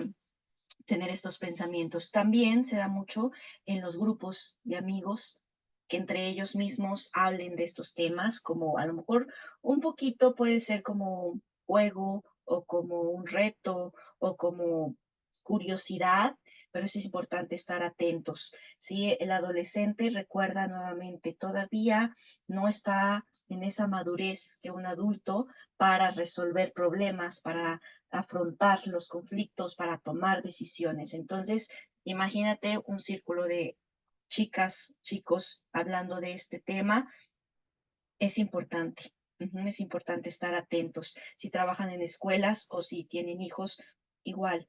Tener estos pensamientos. También se da mucho en los grupos de amigos que entre ellos mismos hablen de estos temas, como a lo mejor un poquito puede ser como juego o como un reto o como curiosidad, pero es importante estar atentos. Si el adolescente, recuerda nuevamente, todavía no está en esa madurez que un adulto para resolver problemas, para afrontar los conflictos, para tomar decisiones. Entonces, imagínate un círculo de chicas, chicos hablando de este tema, es importante. Es importante estar atentos. Si trabajan en escuelas o si tienen hijos, igual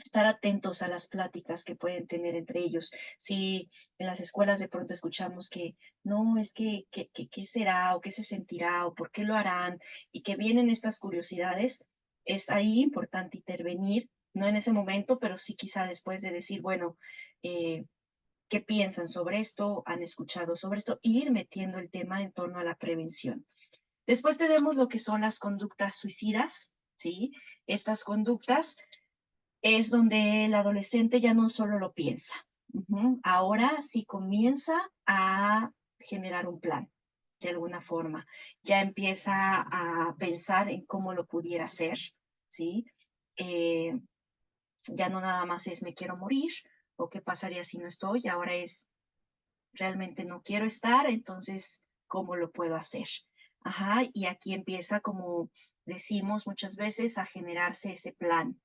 estar atentos a las pláticas que pueden tener entre ellos. Si en las escuelas de pronto escuchamos que no, es que, ¿qué será o qué se sentirá o por qué lo harán? Y que vienen estas curiosidades, es ahí importante intervenir, no en ese momento, pero sí quizá después de decir, bueno, eh, ¿qué piensan sobre esto? ¿Han escuchado sobre esto? Y ir metiendo el tema en torno a la prevención. Después tenemos lo que son las conductas suicidas, ¿sí? Estas conductas es donde el adolescente ya no solo lo piensa. Ahora sí comienza a generar un plan, de alguna forma. Ya empieza a pensar en cómo lo pudiera hacer, ¿sí? Eh, ya no nada más es me quiero morir o qué pasaría si no estoy, ahora es realmente no quiero estar, entonces, ¿cómo lo puedo hacer? Ajá, y aquí empieza, como decimos muchas veces, a generarse ese plan.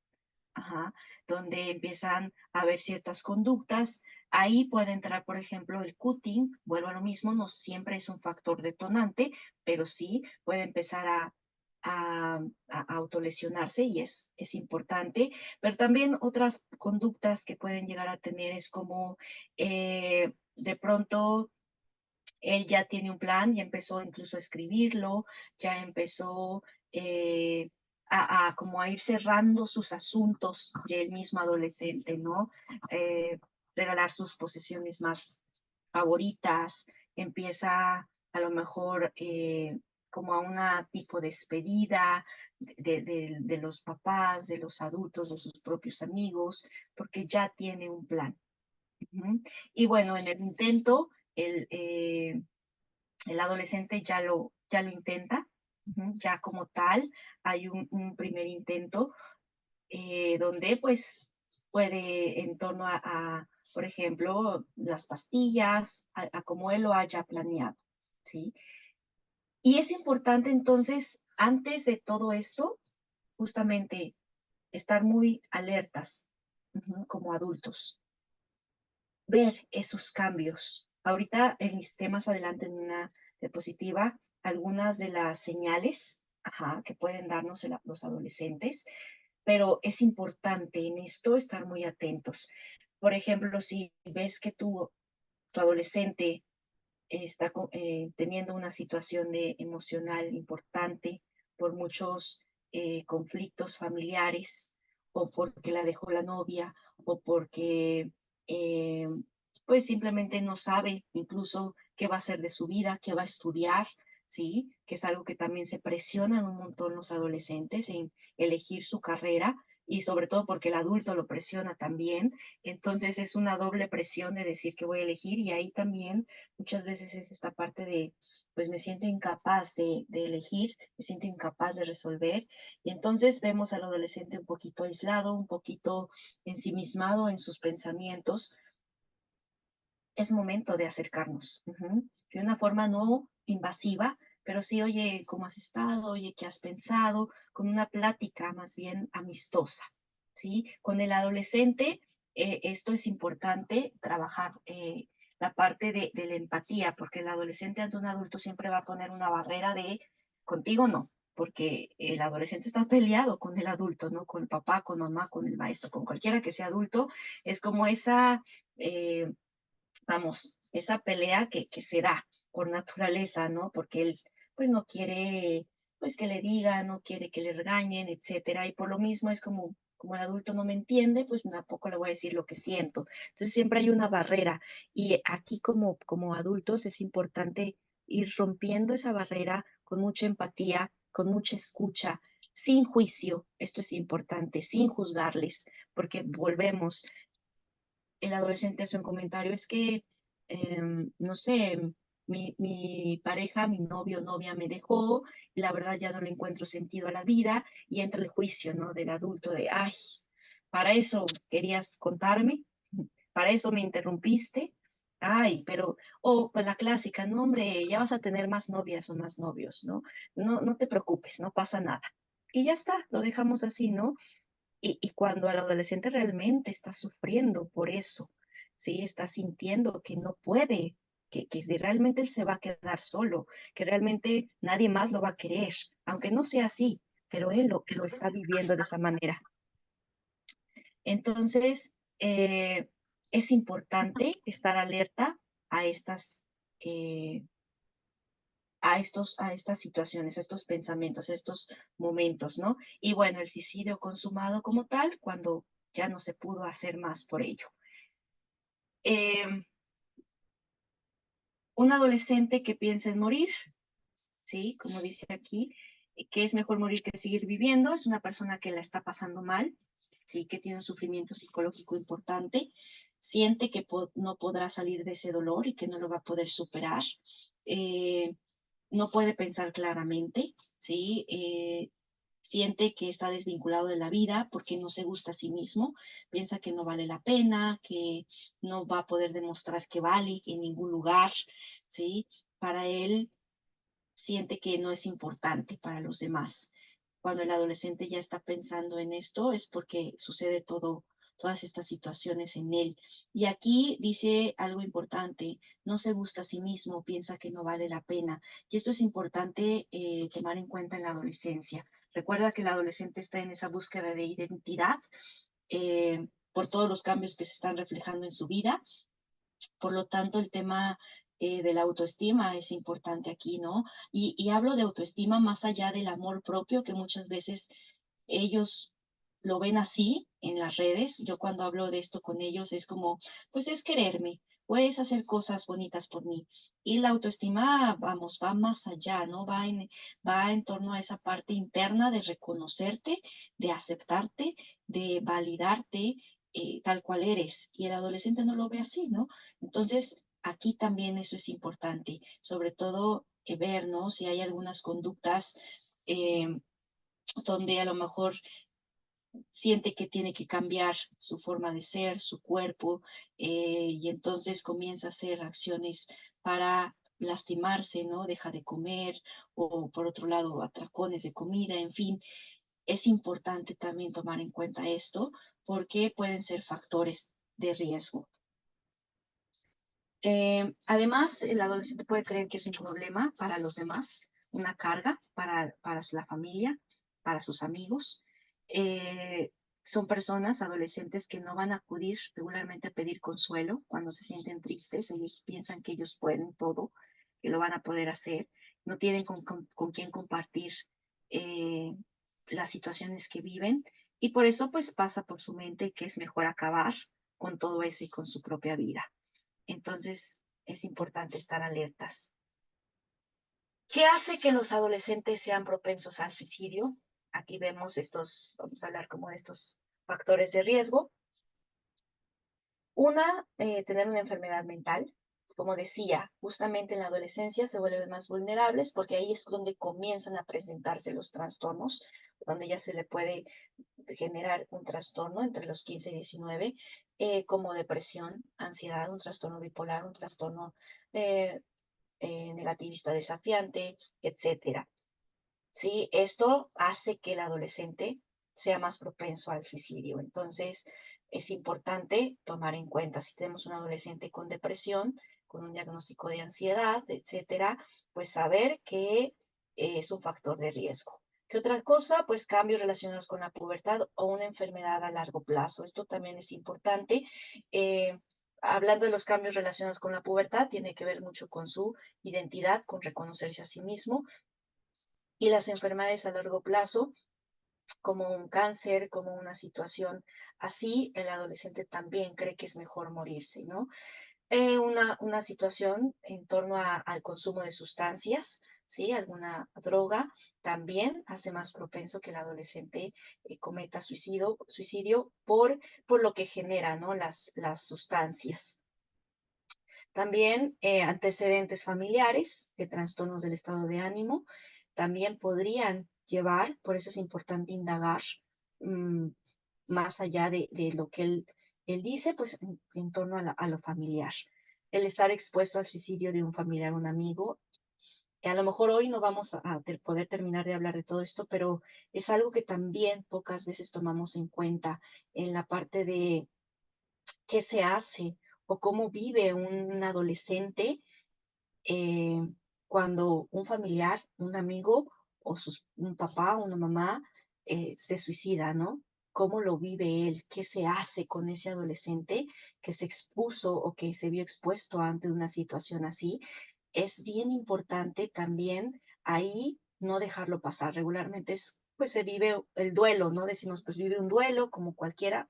Ajá, donde empiezan a haber ciertas conductas. Ahí puede entrar, por ejemplo, el cutting. Vuelvo a lo mismo, no siempre es un factor detonante, pero sí puede empezar a autolesionarse y es importante. Pero también otras conductas que pueden llegar a tener es como de pronto él ya tiene un plan, ya empezó incluso a escribirlo, ya empezó como a ir cerrando sus asuntos del mismo adolescente, ¿no? Eh, regalar sus posesiones más favoritas, empieza a lo mejor como a una tipo despedida de los papás, de los adultos, de sus propios amigos, porque ya tiene un plan. Ujú. Y bueno, en el intento, el adolescente ya lo intenta, ya como tal, hay un primer intento donde pues puede en torno por ejemplo, las pastillas, a como él lo haya planeado, ¿sí? Y es importante entonces, antes de todo esto, justamente estar muy alertas, como adultos, ver esos cambios. Ahorita enlisté más adelante en una diapositiva algunas de las señales, que pueden darnos los adolescentes, pero es importante en esto estar muy atentos. Por ejemplo, si ves que tu adolescente está teniendo una situación emocional importante por muchos conflictos familiares o porque la dejó la novia o porque eh, pues simplemente no sabe incluso qué va a hacer de su vida, qué va a estudiar, ¿sí? Que es algo que también se presionan un montón los adolescentes en elegir su carrera y sobre todo porque el adulto lo presiona también. Entonces es una doble presión de decir que voy a elegir y ahí también muchas veces es esta parte de, pues me siento incapaz de elegir, me siento incapaz de resolver. Y entonces vemos al adolescente un poquito aislado, un poquito ensimismado en sus pensamientos. Es momento de acercarnos, de una forma no invasiva, pero sí, oye, ¿cómo has estado? Oye, ¿qué has pensado? Con una plática más bien amistosa, ¿sí? Con el adolescente, esto es importante, trabajar la parte de la empatía, porque el adolescente ante un adulto siempre va a poner una barrera de contigo no, porque el adolescente está peleado con el adulto, ¿no? Con el papá, con mamá, con el maestro, con cualquiera que sea adulto, es como esa... vamos, esa pelea que se da por naturaleza, ¿no? Porque él, pues, no quiere, pues, que le digan, no quiere que le regañen, etcétera, y por lo mismo es como el adulto no me entiende, pues tampoco le voy a decir lo que siento. Entonces siempre hay una barrera y aquí como adultos es importante ir rompiendo esa barrera con mucha empatía, con mucha escucha, sin juicio, esto es importante, sin juzgarles, porque volvemos, el adolescente hace un comentario, es que, no sé, mi pareja, mi novio o novia me dejó, y la verdad ya no le encuentro sentido a la vida, y entra el juicio, ¿no? Del adulto de, ay, para eso querías contarme, para eso me interrumpiste, ay, pero, o pues la clásica, no, hombre, ya vas a tener más novias o más novios, ¿no? No, no te preocupes, no pasa nada. Y ya está, lo dejamos así, ¿no? Y cuando el adolescente realmente está sufriendo por eso, ¿sí? Está sintiendo que no puede. que realmente él se va a quedar solo, que realmente nadie más lo va a querer, aunque no sea así, pero él lo está viviendo de esa manera. Entonces, es importante estar alerta a estas, eh, a estas situaciones, a estos pensamientos, a estos momentos, ¿no? Y bueno, el suicidio consumado como tal, cuando ya no se pudo hacer más por ello. Eh, un adolescente que piensa en morir, ¿sí? Como dice aquí, que es mejor morir que seguir viviendo, es una persona que la está pasando mal, ¿sí? Que tiene un sufrimiento psicológico importante, siente que no podrá salir de ese dolor y que no lo va a poder superar, eh, no puede pensar claramente, ¿sí? Siente que está desvinculado de la vida porque no se gusta a sí mismo, piensa que no vale la pena, que no va a poder demostrar que vale en ningún lugar, ¿sí? Para él siente que no es importante para los demás. Cuando el adolescente ya está pensando en esto es porque sucede todas estas situaciones en él. Y aquí dice algo importante, no se gusta a sí mismo, piensa que no vale la pena. Y esto es importante tomar en cuenta en la adolescencia. Recuerda que el adolescente está en esa búsqueda de identidad por todos los cambios que se están reflejando en su vida. Por lo tanto, el tema de la autoestima es importante aquí, ¿no? Y hablo de autoestima más allá del amor propio, que muchas veces ellos lo ven así en las redes. Yo cuando hablo de esto con ellos es como, pues es quererme, puedes hacer cosas bonitas por mí. Y la autoestima, vamos, va más allá, ¿no? Va en torno a esa parte interna de reconocerte, de aceptarte, de validarte tal cual eres. Y el adolescente no lo ve así, ¿no? Entonces, aquí también eso es importante, sobre todo ver, ¿no? Si hay algunas conductas eh, donde a lo mejor siente que tiene que cambiar su forma de ser, su cuerpo, y entonces comienza a hacer acciones para lastimarse, ¿no? Deja de comer o por otro lado atracones de comida, en fin, es importante también tomar en cuenta esto porque pueden ser factores de riesgo. Además, el adolescente puede creer que es un problema para los demás, una carga para la familia, para sus amigos. Eh, son personas, adolescentes, que no van a acudir regularmente a pedir consuelo cuando se sienten tristes. Ellos piensan que ellos pueden todo, que lo van a poder hacer. No tienen con quién compartir eh, las situaciones que viven y por eso pues pasa por su mente que es mejor acabar con todo eso y con su propia vida. Entonces, es importante estar alertas. ¿Qué hace que los adolescentes sean propensos al suicidio? Aquí vemos estos, vamos a hablar como de estos factores de riesgo. Tener una enfermedad mental. Como decía, justamente en la adolescencia se vuelven más vulnerables porque ahí es donde comienzan a presentarse los trastornos, donde ya se le puede generar un trastorno entre los 15 y 19, como depresión, ansiedad, un trastorno bipolar, un trastorno eh, negativista desafiante, etcétera. ¿Sí? Esto hace que el adolescente sea más propenso al suicidio. Entonces, es importante tomar en cuenta si tenemos un adolescente con depresión, con un diagnóstico de ansiedad, etcétera, pues saber que es un factor de riesgo. ¿Qué otra cosa? Pues cambios relacionados con la pubertad o una enfermedad a largo plazo. Esto también es importante. Eh, Hablando de los cambios relacionados con la pubertad, tiene que ver mucho con su identidad, con reconocerse a sí mismo, y las enfermedades a largo plazo, como un cáncer, como una situación así, el adolescente también cree que es mejor morirse, ¿no? Una situación en torno al consumo de sustancias, ¿sí? Alguna droga también hace más propenso que el adolescente cometa suicidio por lo que genera, ¿no? Las sustancias. También antecedentes familiares de trastornos del estado de ánimo también podrían llevar, por eso es importante indagar mm, más allá de lo que él dice, pues en torno a lo familiar. El estar expuesto al suicidio de un familiar, un amigo. A lo mejor hoy no vamos a poder terminar de hablar de todo esto, pero es algo que también pocas veces tomamos en cuenta en la parte de qué se hace o cómo vive un adolescente eh, cuando un familiar, un amigo o un papá o una mamá se suicida, ¿no? ¿Cómo lo vive él? ¿Qué se hace con ese adolescente que se expuso o que se vio expuesto ante una situación así? Es bien importante también ahí no dejarlo pasar. Regularmente pues se vive el duelo, ¿no? Decimos, pues vive un duelo como cualquiera.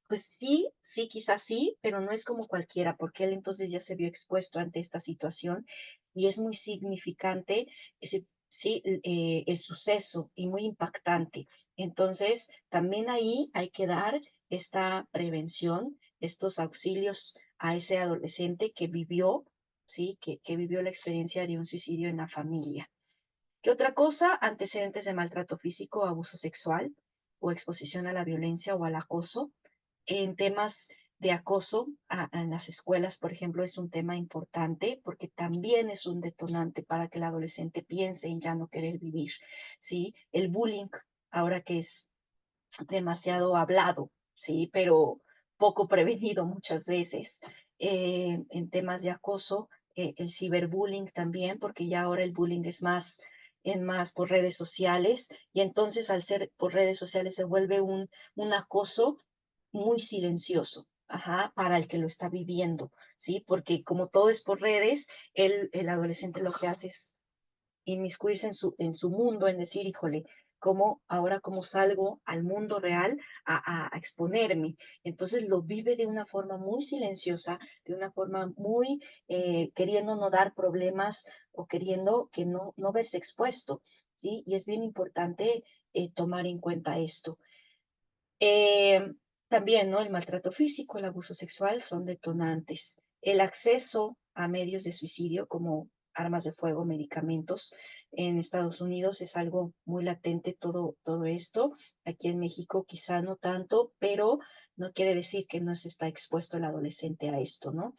Pues sí, sí, quizás sí, pero no es como cualquiera, porque él entonces ya se vio expuesto ante esta situación y es muy significante sí, el suceso y muy impactante. Entonces, también ahí hay que dar esta prevención, estos auxilios a ese adolescente que vivió, ¿sí? Que vivió la experiencia de un suicidio en la familia. ¿Qué otra cosa? Antecedentes de maltrato físico, abuso sexual o exposición a la violencia o al acoso. En temas de acoso en las escuelas, por ejemplo, es un tema importante porque también es un detonante para que el adolescente piense en ya no querer vivir, ¿sí? El bullying, ahora que es demasiado hablado, ¿sí? Pero poco prevenido muchas veces. En temas de acoso, el ciberbullying también, porque ya ahora el bullying es más por redes sociales, y entonces al ser por redes sociales se vuelve un acoso muy silencioso. Ajá, para el que lo está viviendo, ¿sí? Porque como todo es por redes, el adolescente lo que hace es inmiscuirse en su mundo, en decir, híjole, cómo salgo al mundo real a exponerme. Entonces lo vive de una forma muy silenciosa, de una forma muy queriendo no dar problemas o queriendo que no verse expuesto, ¿sí? Y es bien importante tomar en cuenta esto. Eh, También, ¿no? El maltrato físico, el abuso sexual son detonantes. El acceso a medios de suicidio como armas de fuego, medicamentos en Estados Unidos es algo muy latente todo esto. Aquí en México quizá no tanto, pero no quiere decir que no se está expuesto el adolescente a esto, ¿no?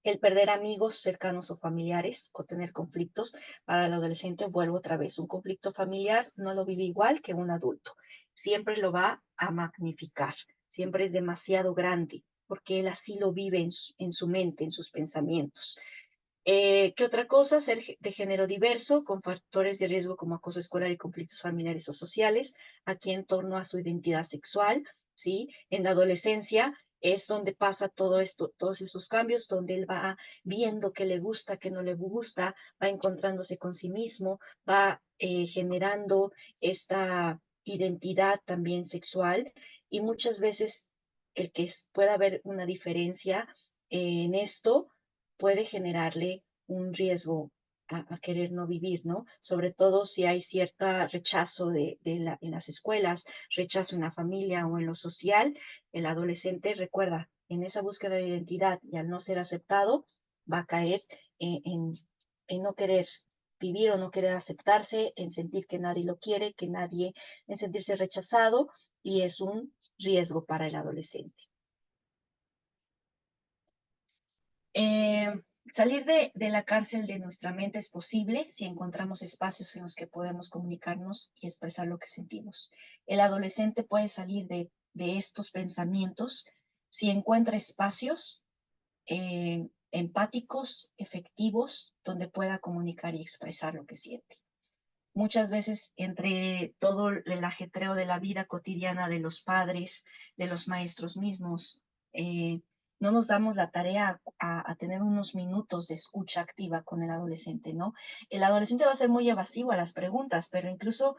El perder amigos cercanos o familiares o tener conflictos para el adolescente, vuelvo otra vez, un conflicto familiar no lo vive igual que un adulto. Siempre lo va a magnificar, siempre es demasiado grande, porque él así lo vive en su mente, en sus pensamientos. ¿Qué otra cosa? Ser de género diverso, con factores de riesgo como acoso escolar y conflictos familiares o sociales, aquí en torno a su identidad sexual, ¿sí? En la adolescencia es donde pasa todo esto, todos esos cambios, donde él va viendo qué le gusta, qué no le gusta, va encontrándose con sí mismo, va generando esta identidad también sexual y muchas veces el que pueda haber una diferencia en esto puede generarle un riesgo a querer no vivir, ¿no? Sobre todo si hay cierto rechazo en las escuelas, rechazo en la familia o en lo social, el adolescente, recuerda, en esa búsqueda de identidad y al no ser aceptado, va a caer en no querer vivir o no querer aceptarse, en sentir que nadie lo quiere, en sentirse rechazado y es un riesgo para el adolescente. Eh, Salir de la cárcel de nuestra mente es posible si encontramos espacios en los que podemos comunicarnos y expresar lo que sentimos. El adolescente puede salir de estos pensamientos si encuentra espacios empáticos, efectivos, donde pueda comunicar y expresar lo que siente. Muchas veces entre todo el ajetreo de la vida cotidiana de los padres, de los maestros mismos, no nos damos la tarea a tener unos minutos de escucha activa con el adolescente, ¿no? El adolescente va a ser muy evasivo a las preguntas, pero incluso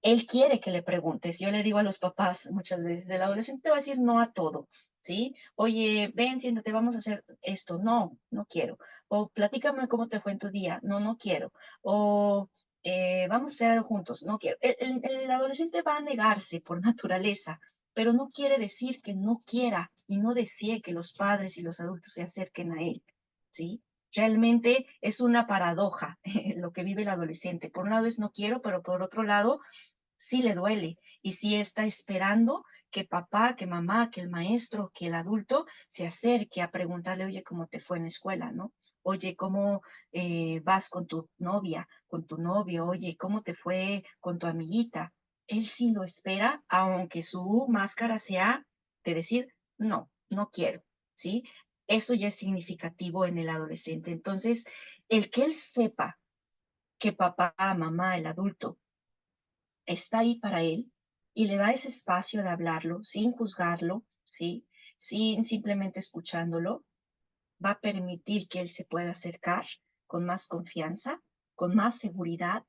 él quiere que le preguntes. Yo le digo a los papás muchas veces, el adolescente va a decir no a todo, ¿sí? Oye, ven, siéntate, vamos a hacer esto. No, no quiero. O platícame cómo te fue en tu día. No, no quiero. O vamos a hacer algo juntos. No quiero. El adolescente va a negarse por naturaleza, pero no quiere decir que no quiera y no desee que los padres y los adultos se acerquen a él, ¿sí? Realmente es una paradoja lo que vive el adolescente. Por un lado es no quiero, pero por otro lado sí le duele y sí está esperando que papá, que mamá, que el maestro, que el adulto se acerque a preguntarle, oye, ¿cómo te fue en la escuela, no? Oye, ¿cómo vas con tu novia, con tu novio? Oye, ¿cómo te fue con tu amiguita? Él sí lo espera, aunque su máscara sea de decir, no, no quiero, ¿sí? eso ya es significativo en el adolescente. Entonces, el que él sepa que papá, mamá, el adulto está ahí para él y le da ese espacio de hablarlo sin juzgarlo, ¿sí? Sin simplemente escuchándolo, va a permitir que él se pueda acercar con más confianza, con más seguridad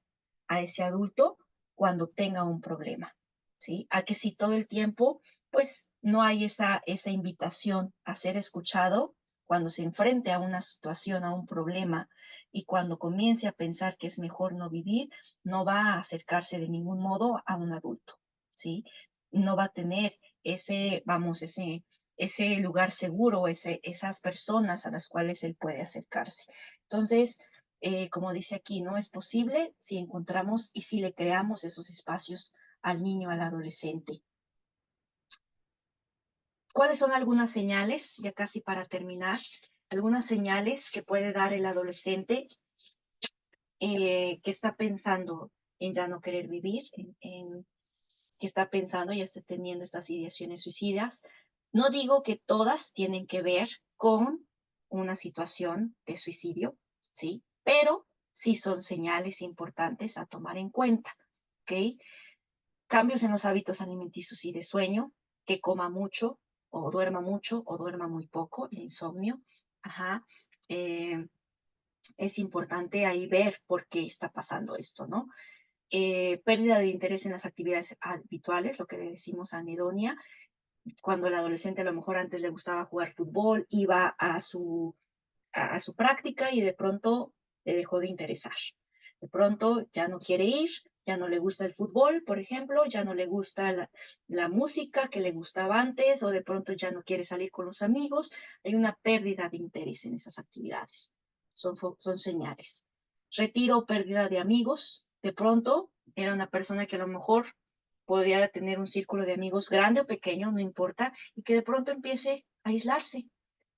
a ese adulto cuando tenga un problema, ¿sí? A que si todo el tiempo, pues no hay esa invitación a ser escuchado, cuando se enfrente a una situación, a un problema, y cuando comience a pensar que es mejor no vivir, no va a acercarse de ningún modo a un adulto, ¿sí? No va a tener ese lugar seguro, esas personas a las cuales él puede acercarse. Entonces, como dice aquí, ¿no? Es posible si encontramos y si le creamos esos espacios al niño, al adolescente. ¿Cuáles son algunas señales, ya casi para terminar, algunas señales que puede dar el adolescente que está pensando en ya no querer vivir, que está pensando y está teniendo estas ideaciones suicidas? No digo que todas tienen que ver con una situación de suicidio, ¿sí? Pero sí son señales importantes a tomar en cuenta, ¿ok? Cambios en los hábitos alimenticios y de sueño, que coma mucho o duerma muy poco, el insomnio. Ajá. Eh, es importante ahí ver por qué está pasando esto, ¿no? Pérdida de interés en las actividades habituales, lo que le decimos anedonia, cuando el adolescente a lo mejor antes le gustaba jugar fútbol, iba a su práctica y de pronto le dejó de interesar. De pronto ya no quiere ir, ya no le gusta el fútbol, por ejemplo, ya no le gusta la música que le gustaba antes, o de pronto ya no quiere salir con los amigos. Hay una pérdida de interés en esas actividades. Son señales. Retiro o pérdida de amigos. De pronto era una persona que a lo mejor podría tener un círculo de amigos grande o pequeño, no importa, y que de pronto empiece a aislarse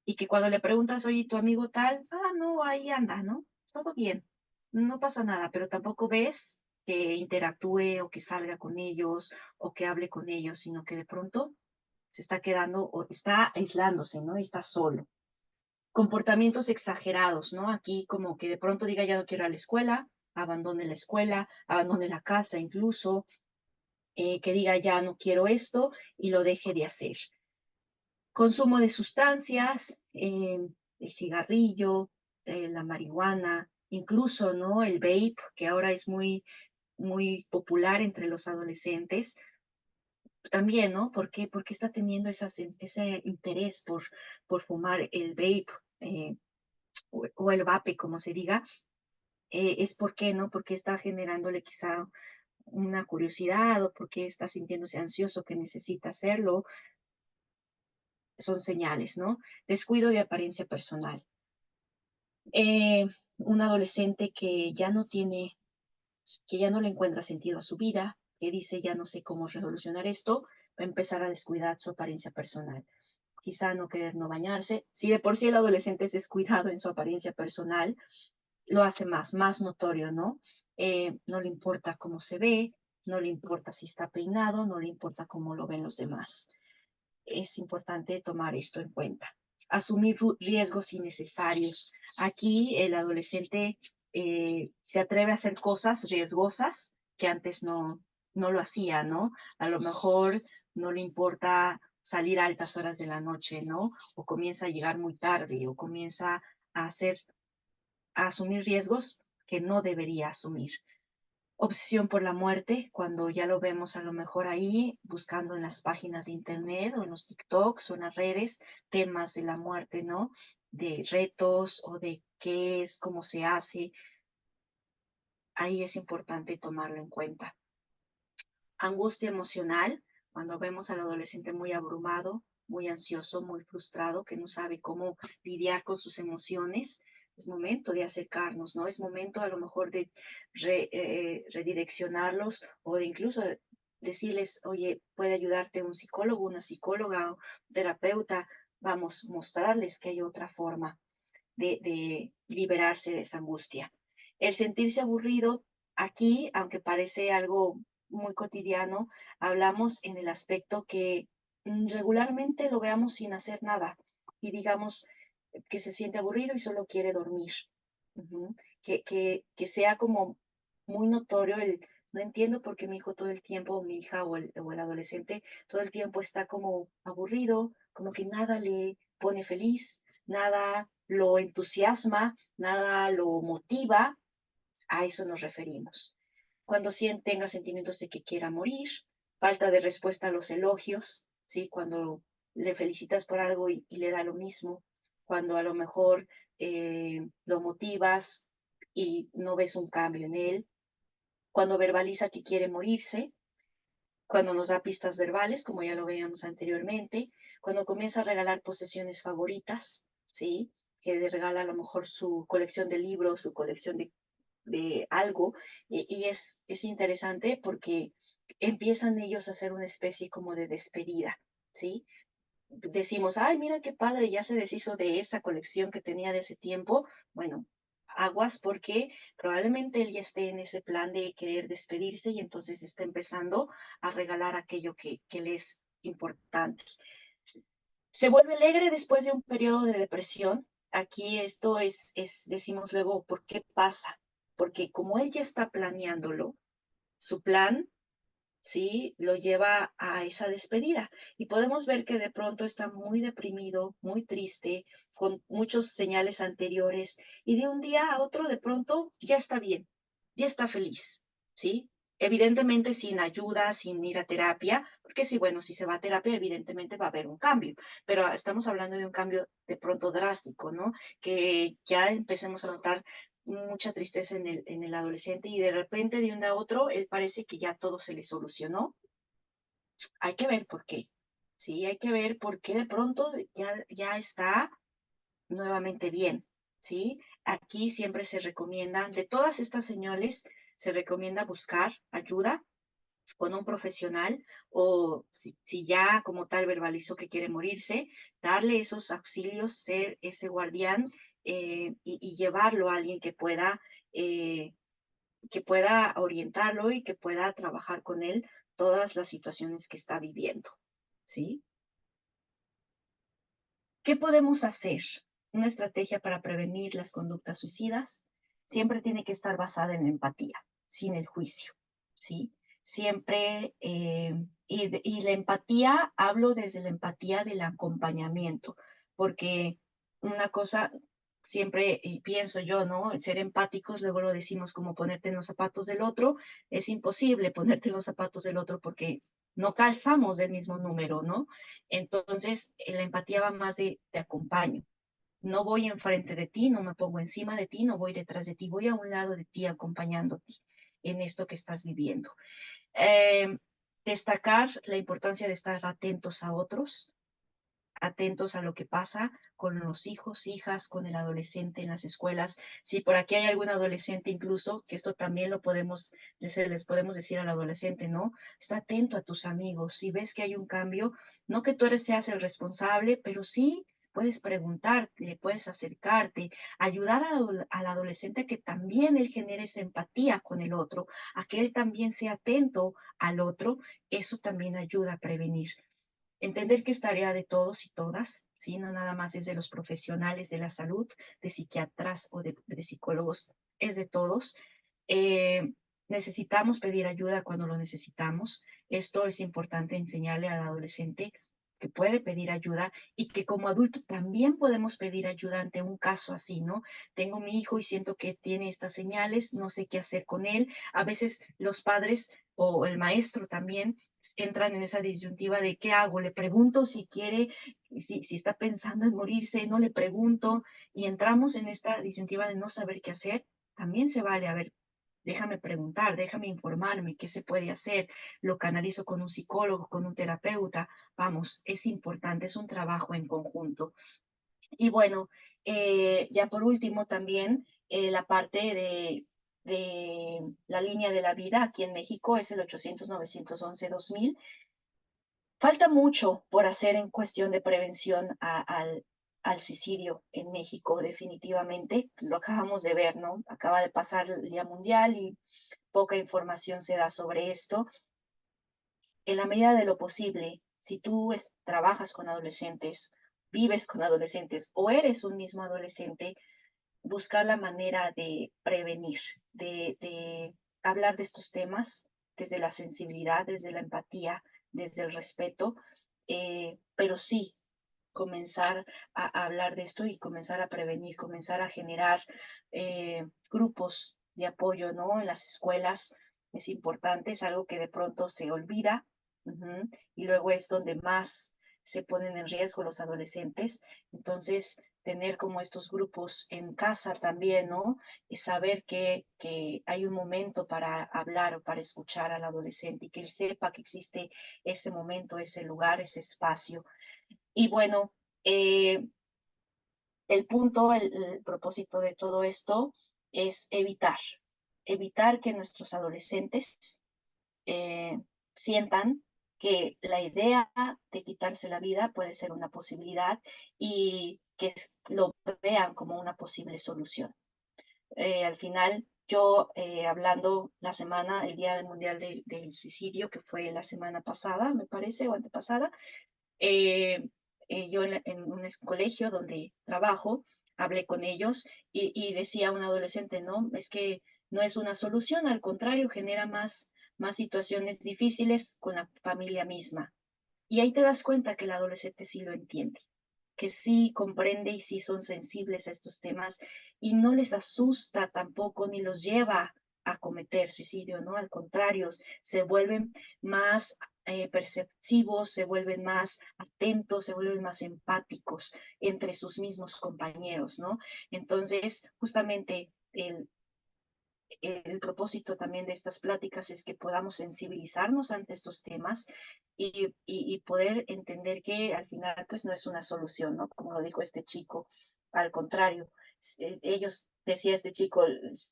y que cuando le preguntas, oye, tu amigo tal, no, ahí anda, ¿no? Todo bien, no pasa nada, pero tampoco ves que interactúe o que salga con ellos o que hable con ellos, sino que de pronto se está quedando o está aislándose, ¿no? Está solo. Comportamientos exagerados, ¿no? Aquí como que de pronto diga, ya no quiero ir a la escuela, abandone la casa incluso, que diga, ya no quiero esto y lo deje de hacer. Consumo de sustancias, el cigarrillo, la marihuana, incluso, ¿no? El vape, que ahora es muy popular entre los adolescentes. También, ¿no? ¿Por qué está teniendo ese interés por fumar el vape o el vape, como se diga? Es por qué, ¿no? Porque está generándole quizá una curiosidad o porque está sintiéndose ansioso que necesita hacerlo. Son señales, ¿no? Descuido de apariencia personal. Eh, un adolescente que ya no le encuentra sentido a su vida, que dice ya no sé cómo revolucionar esto, va a empezar a descuidar su apariencia personal. Quizá no querer no bañarse. Si de por sí el adolescente es descuidado en su apariencia personal, lo hace más notorio, ¿no? No le importa cómo se ve, no le importa si está peinado, no le importa cómo lo ven los demás. Es importante tomar esto en cuenta. Asumir riesgos innecesarios. Aquí el adolescente se atreve a hacer cosas riesgosas que antes no lo hacía, ¿no? A lo mejor no le importa salir a altas horas de la noche, ¿no? O comienza a llegar muy tarde, o comienza a asumir riesgos que no debería asumir. Obsesión por la muerte, cuando ya lo vemos a lo mejor ahí buscando en las páginas de internet o en los TikToks o en las redes temas de la muerte, ¿no? De retos o de qué es, cómo se hace. Ahí es importante tomarlo en cuenta. Angustia emocional, cuando vemos al adolescente muy abrumado, muy ansioso, muy frustrado, que no sabe cómo lidiar con sus emociones. Es momento de acercarnos, ¿no? Es momento a lo mejor de redireccionarlos o de incluso decirles, oye, puede ayudarte un psicólogo, una psicóloga, un terapeuta. Vamos, mostrarles que hay otra forma de liberarse de esa angustia. El sentirse aburrido, aquí, aunque parece algo muy cotidiano, hablamos en el aspecto que regularmente lo veamos sin hacer nada y digamos, que se siente aburrido y solo quiere dormir. Ujú. Que sea como muy notorio el, no entiendo por qué mi hijo todo el tiempo, o mi hija o el adolescente, todo el tiempo está como aburrido, como que nada le pone feliz, nada lo entusiasma, nada lo motiva. A eso nos referimos. Cuando tenga sentimientos de que quiera morir, falta de respuesta a los elogios, ¿sí? Cuando le felicitas por algo y le da lo mismo, cuando a lo mejor lo motivas y no ves un cambio en él, cuando verbaliza que quiere morirse, cuando nos da pistas verbales, como ya lo veíamos anteriormente, cuando comienza a regalar posesiones favoritas, ¿sí? Que le regala a lo mejor su colección de libros, su colección de algo, y es interesante porque empiezan ellos a hacer una especie como de despedida, ¿sí? Decimos, ay, mira qué padre, ya se deshizo de esa colección que tenía de ese tiempo. Bueno, aguas porque probablemente él ya esté en ese plan de querer despedirse y entonces está empezando a regalar aquello que le es importante. Se vuelve alegre después de un periodo de depresión. Aquí esto decimos luego, ¿por qué pasa? Porque como él ya está planeándolo, su plan, ¿sí? Lo lleva a esa despedida. Y podemos ver que de pronto está muy deprimido, muy triste, con muchos señales anteriores, y de un día a otro de pronto ya está bien, ya está feliz, ¿sí? Evidentemente sin ayuda, sin ir a terapia, porque sí, bueno, si se va a terapia, evidentemente va a haber un cambio, pero estamos hablando de un cambio de pronto drástico, ¿no? Que ya empecemos a notar mucha tristeza en el adolescente y de repente de un día a otro él parece que ya todo se le solucionó. Hay que ver por qué. Sí, hay que ver por qué de pronto ya está nuevamente bien. ¿Sí? Aquí siempre se recomienda, de todas estas señales, se recomienda buscar ayuda con un profesional o si ya como tal verbalizó que quiere morirse, darle esos auxilios, ser ese guardián y llevarlo a alguien eh, que pueda orientarlo y que pueda trabajar con él todas las situaciones que está viviendo. ¿Sí? ¿Qué podemos hacer? Una estrategia para prevenir las conductas suicidas siempre tiene que estar basada en la empatía, sin el juicio, ¿sí? Siempre, y la empatía, hablo desde la empatía del acompañamiento, porque una cosa, siempre y pienso yo, ¿no? Ser empáticos, luego lo decimos como ponerte en los zapatos del otro, es imposible ponerte en los zapatos del otro porque no calzamos del mismo número, ¿no? Entonces, la empatía va más de te acompaño. No voy enfrente de ti, no me pongo encima de ti, no voy detrás de ti, voy a un lado de ti acompañándote en esto que estás viviendo. Eh, Destacar la importancia de estar atentos a otros, atentos a lo que pasa con los hijos, hijas, con el adolescente en las escuelas. Si por aquí hay algún adolescente incluso, que esto también lo podemos, les podemos decir al adolescente, ¿no? Está atento a tus amigos. Si ves que hay un cambio, no que tú seas el responsable, pero sí puedes preguntarte, puedes acercarte, ayudar al adolescente a que también él genere esa empatía con el otro, a que él también sea atento al otro. Eso también ayuda a prevenir. Entender que es tarea de todos y todas, ¿sí? No nada más es de los profesionales de la salud, de psiquiatras o de psicólogos, es de todos. Eh, Necesitamos pedir ayuda cuando lo necesitamos. Esto es importante enseñarle al adolescente que puede pedir ayuda y que como adulto también podemos pedir ayuda ante un caso así, ¿no? Tengo mi hijo y siento que tiene estas señales, no sé qué hacer con él. A veces los padres o el maestro también entran en esa disyuntiva de qué hago, le pregunto si quiere, si está pensando en morirse, no le pregunto, y entramos en esta disyuntiva de no saber qué hacer, también se vale, a ver, déjame preguntar, déjame informarme qué se puede hacer, lo canalizo con un psicólogo, con un terapeuta, vamos, es importante, es un trabajo en conjunto. Y bueno, ya por último también la parte de la línea de la vida aquí en México es el 800-911-2000. Falta mucho por hacer en cuestión de prevención al suicidio en México, definitivamente. Lo acabamos de ver, ¿no? Acaba de pasar el Día Mundial y poca información se da sobre esto. En la medida de lo posible, si tú trabajas con adolescentes vives con adolescentes o eres un mismo adolescente, buscar la manera de prevenir, de hablar de estos temas desde la sensibilidad, desde la empatía, desde el respeto, pero sí comenzar a hablar de esto y comenzar a prevenir, comenzar a generar grupos de apoyo, ¿no? En las escuelas es importante, es algo que de pronto se olvida, y luego es donde más se ponen en riesgo los adolescentes. Entonces, tener como estos grupos en casa también, ¿no? Y saber que hay un momento para hablar o para escuchar al adolescente y que él sepa que existe ese momento, ese lugar, ese espacio. Y bueno, eh, el punto, el propósito de todo esto es evitar que nuestros adolescentes eh, sientan que la idea de quitarse la vida puede ser una posibilidad y que lo vean como una posible solución. Al final, yo hablando la semana, el Día Mundial del Suicidio, que fue la semana pasada, me parece, o antepasada, eh, yo en un colegio donde trabajo, hablé con ellos y decía un adolescente, no, es que no es una solución, al contrario, genera más situaciones difíciles con la familia misma. Y ahí te das cuenta que el adolescente sí lo entiende, que sí comprende y sí son sensibles a estos temas y no les asusta tampoco ni los lleva a cometer suicidio, ¿no? Al contrario, se vuelven más perceptivos, se vuelven más atentos, se vuelven más empáticos entre sus mismos compañeros, ¿no? Entonces, justamente el propósito también de estas pláticas es que podamos sensibilizarnos ante estos temas y poder entender que al final pues no es una solución, ¿no? Como lo dijo este chico, al contrario, ellos, decía este chico,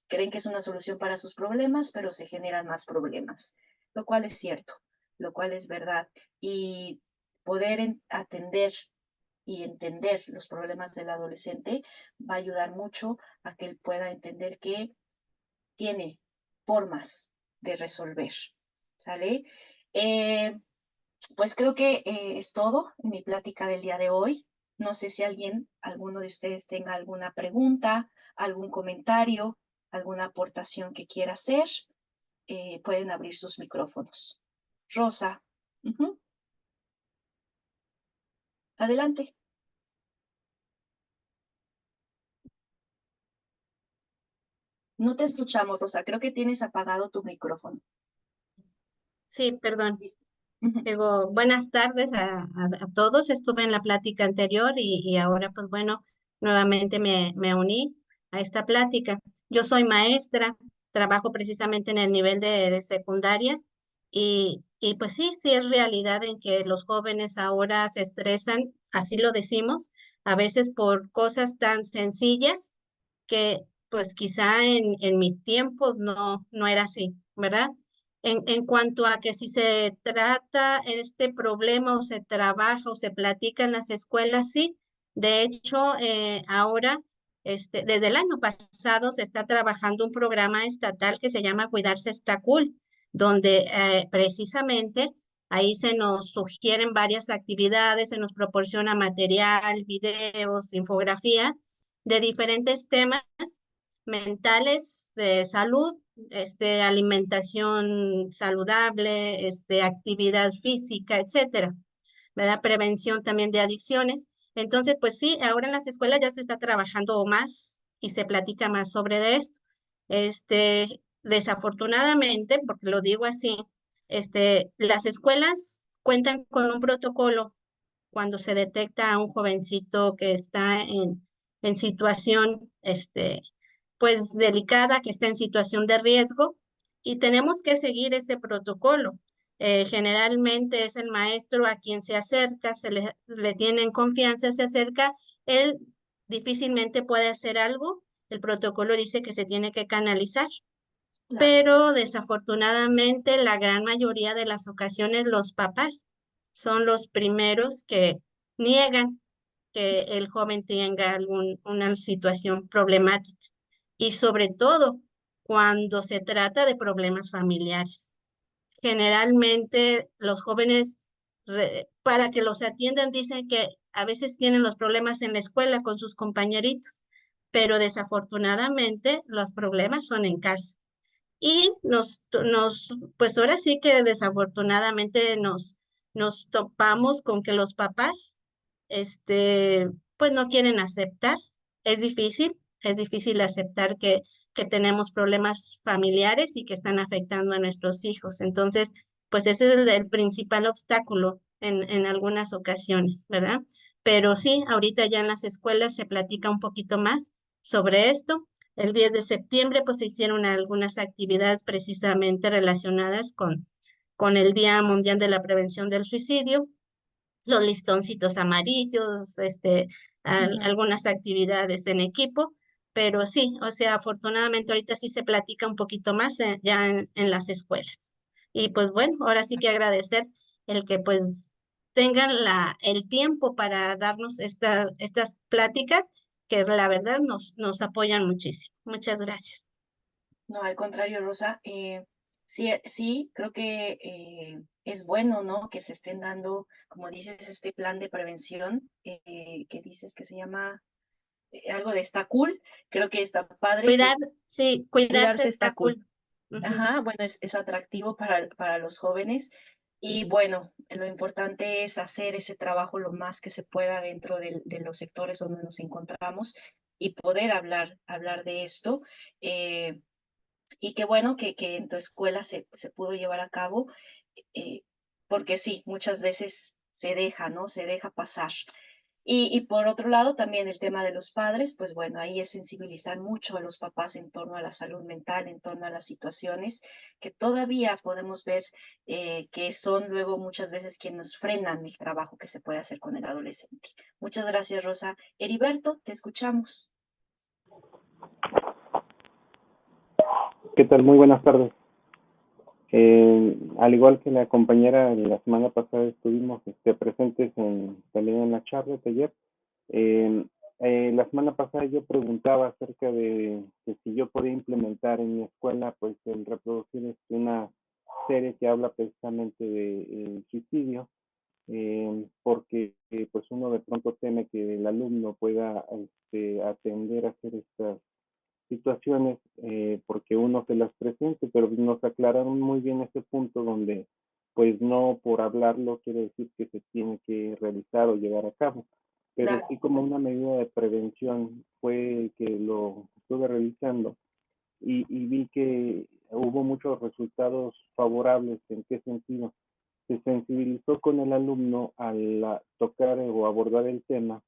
creen que es una solución para sus problemas, pero se generan más problemas, lo cual es cierto, lo cual es verdad. Y poder atender y entender los problemas del adolescente va a ayudar mucho a que él pueda entender que tiene formas de resolver, ¿sale? Eh, pues creo que es todo en mi plática del día de hoy. No sé si alguno de ustedes tenga alguna pregunta, algún comentario, alguna aportación que quiera hacer. Pueden abrir sus micrófonos. Rosa, adelante. No te escuchamos, Rosa. Creo que tienes apagado tu micrófono. Sí, perdón. Listo. Digo, buenas tardes a todos. Estuve en la plática anterior y ahora, pues bueno, nuevamente me uní a esta plática. Yo soy maestra, trabajo precisamente en el nivel de secundaria y pues sí es realidad en que los jóvenes ahora se estresan, así lo decimos, a veces por cosas tan sencillas que pues quizá en mis tiempos no era así, ¿verdad? En cuanto a que si se trata este problema o se trabaja o se platica en las escuelas, sí. De hecho, ahora, desde el año pasado se está trabajando un programa estatal que se llama Cuidarse está cool, donde precisamente ahí se nos sugieren varias actividades, se nos proporciona material, videos, infografías de diferentes temas mentales de salud, alimentación saludable, actividad física, etcétera, ¿verdad? Prevención también de adicciones. Entonces, pues sí, ahora en las escuelas ya se está trabajando más y se platica más sobre de esto. Desafortunadamente, porque lo digo así, las escuelas cuentan con un protocolo cuando se detecta a un jovencito que está en situación, pues delicada, que está en situación de riesgo, y tenemos que seguir ese protocolo. Generalmente es el maestro a quien se acerca, le tiene en confianza, se acerca, él difícilmente puede hacer algo, el protocolo dice que se tiene que canalizar, Claro. pero desafortunadamente la gran mayoría de las ocasiones los papás son los primeros que niegan que el joven tenga una situación problemática y sobre todo cuando se trata de problemas familiares. Generalmente los jóvenes, para que los atiendan, dicen que a veces tienen los problemas en la escuela con sus compañeritos, pero desafortunadamente los problemas son en casa. Y pues ahora sí que desafortunadamente nos topamos con que los papás, pues no quieren aceptar. Es difícil aceptar que tenemos problemas familiares y que están afectando a nuestros hijos. Entonces, pues ese es el principal obstáculo en algunas ocasiones, ¿verdad? Pero sí, ahorita ya en las escuelas se platica un poquito más sobre esto. El 10 de septiembre pues se hicieron algunas actividades precisamente relacionadas con el Día Mundial de la Prevención del Suicidio, los listoncitos amarillos, algunas actividades en equipo, pero sí, o sea, afortunadamente ahorita sí se platica un poquito más ya en las escuelas. Y pues bueno, ahora sí que agradecer el que pues tengan el tiempo para darnos estas pláticas que la verdad nos apoyan muchísimo. Muchas gracias. No, al contrario, Rosa, sí, sí, creo que es bueno, ¿no? Que se estén dando, como dices, este plan de prevención que dices que se llama algo de está cool. Creo que está padre que Sí, cuidarse cuidarse está está cool. cool. Ujú. Ajá, bueno, es atractivo para los jóvenes. Y bueno, lo importante es hacer ese trabajo lo más que se pueda dentro de los sectores donde nos encontramos y poder hablar de esto. Eh, y qué bueno que en tu escuela se pudo llevar a cabo, eh, porque sí, muchas veces se deja, ¿no? Se deja pasar. Y por otro lado, también el tema de los padres, pues bueno, ahí es sensibilizar mucho a los papás en torno a la salud mental, en torno a las situaciones que todavía podemos ver que son luego muchas veces quienes frenan el trabajo que se puede hacer con el adolescente. Muchas gracias, Rosa. Heriberto, te escuchamos. ¿Qué tal? Muy buenas tardes. Al igual que la compañera, la semana pasada estuvimos presentes también en la charla, taller. Eh, la semana pasada yo preguntaba acerca de si yo podía implementar en mi escuela, pues, el reproducir una serie que habla precisamente de suicidio, porque pues uno de pronto teme que el alumno pueda atender a hacer estas situaciones porque uno se las presente, pero nos aclararon muy bien ese punto donde pues no por hablarlo quiere decir que se tiene que realizar o llevar a cabo, pero Claro, sí como una medida de prevención fue que lo estuve realizando y vi que hubo muchos resultados favorables. ¿En qué sentido? Se sensibilizó con el alumno al tocar o abordar el tema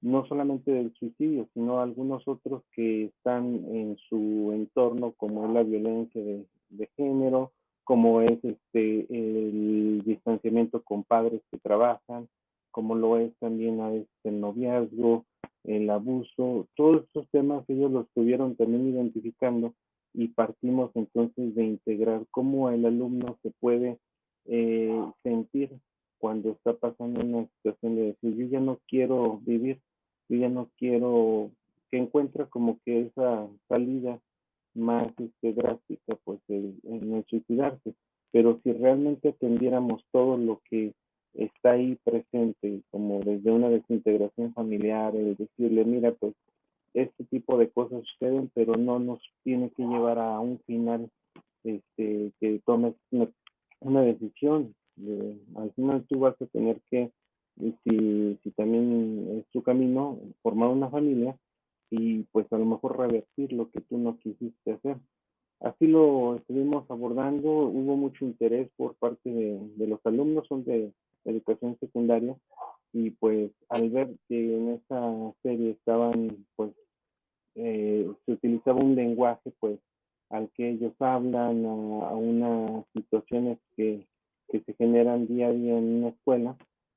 no solamente del suicidio, sino algunos otros que están en su entorno, como es la violencia de género, como es el distanciamiento con padres que trabajan, como lo es también el noviazgo, el abuso, todos estos temas ellos los estuvieron también identificando y partimos entonces de integrar cómo el alumno se puede sentir cuando está pasando una situación de decir, yo ya no quiero vivir, yo ya no quiero, que encuentra como que esa salida más drástica, pues en el suicidarse. Pero si realmente atendiéramos todo lo que está ahí presente, como desde una desintegración familiar, el decirle, mira, pues este tipo de cosas suceden, pero no nos tiene que llevar a un final que tomes una decisión. Al final tú vas a tener que, si también es tu camino, formar una familia y pues a lo mejor revertir lo que tú no quisiste hacer. Así lo estuvimos abordando, hubo mucho interés por parte de los alumnos, son de educación secundaria, y pues al ver que en esa serie estaban pues se utilizaba un lenguaje pues al que ellos hablan a unas situaciones que se generan día a día en una escuela,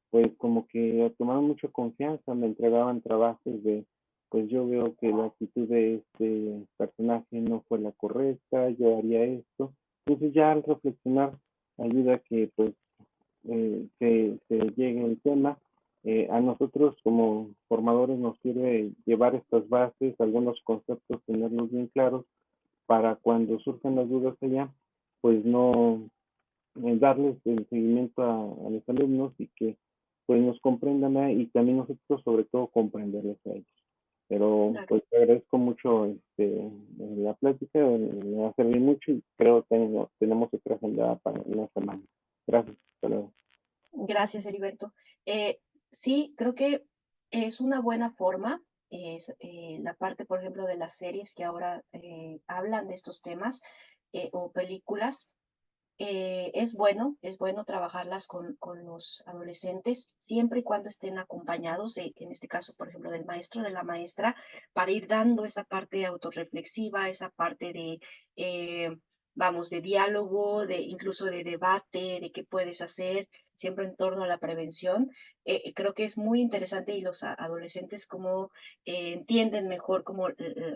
pues como que tomaron mucha confianza, me entregaban trabajos de, pues yo veo que la actitud de este personaje no fue la correcta, yo haría esto. Entonces ya al reflexionar ayuda a que pues se llegue el tema. A nosotros como formadores nos sirve llevar estas bases, algunos conceptos, tenerlos bien claros para cuando surjan las dudas allá, pues no darles el seguimiento a los alumnos y que pues nos comprendan y también nosotros sobre todo comprenderles a ellos. Pero Claro. pues te agradezco mucho la plática, me va a servir mucho y creo que tenemos otra agenda para la semana. Gracias, hasta luego. Gracias, Heriberto. Sí, creo que es una buena forma, la parte, por ejemplo, de las series que ahora hablan de estos temas o películas. Es bueno trabajarlas con los adolescentes, siempre y cuando estén acompañados, en este caso, por ejemplo, del maestro, de la maestra, para ir dando esa parte autorreflexiva, esa parte de, vamos, de diálogo, de incluso de debate, de qué puedes hacer, siempre en torno a la prevención. Creo que es muy interesante y los adolescentes como entienden mejor como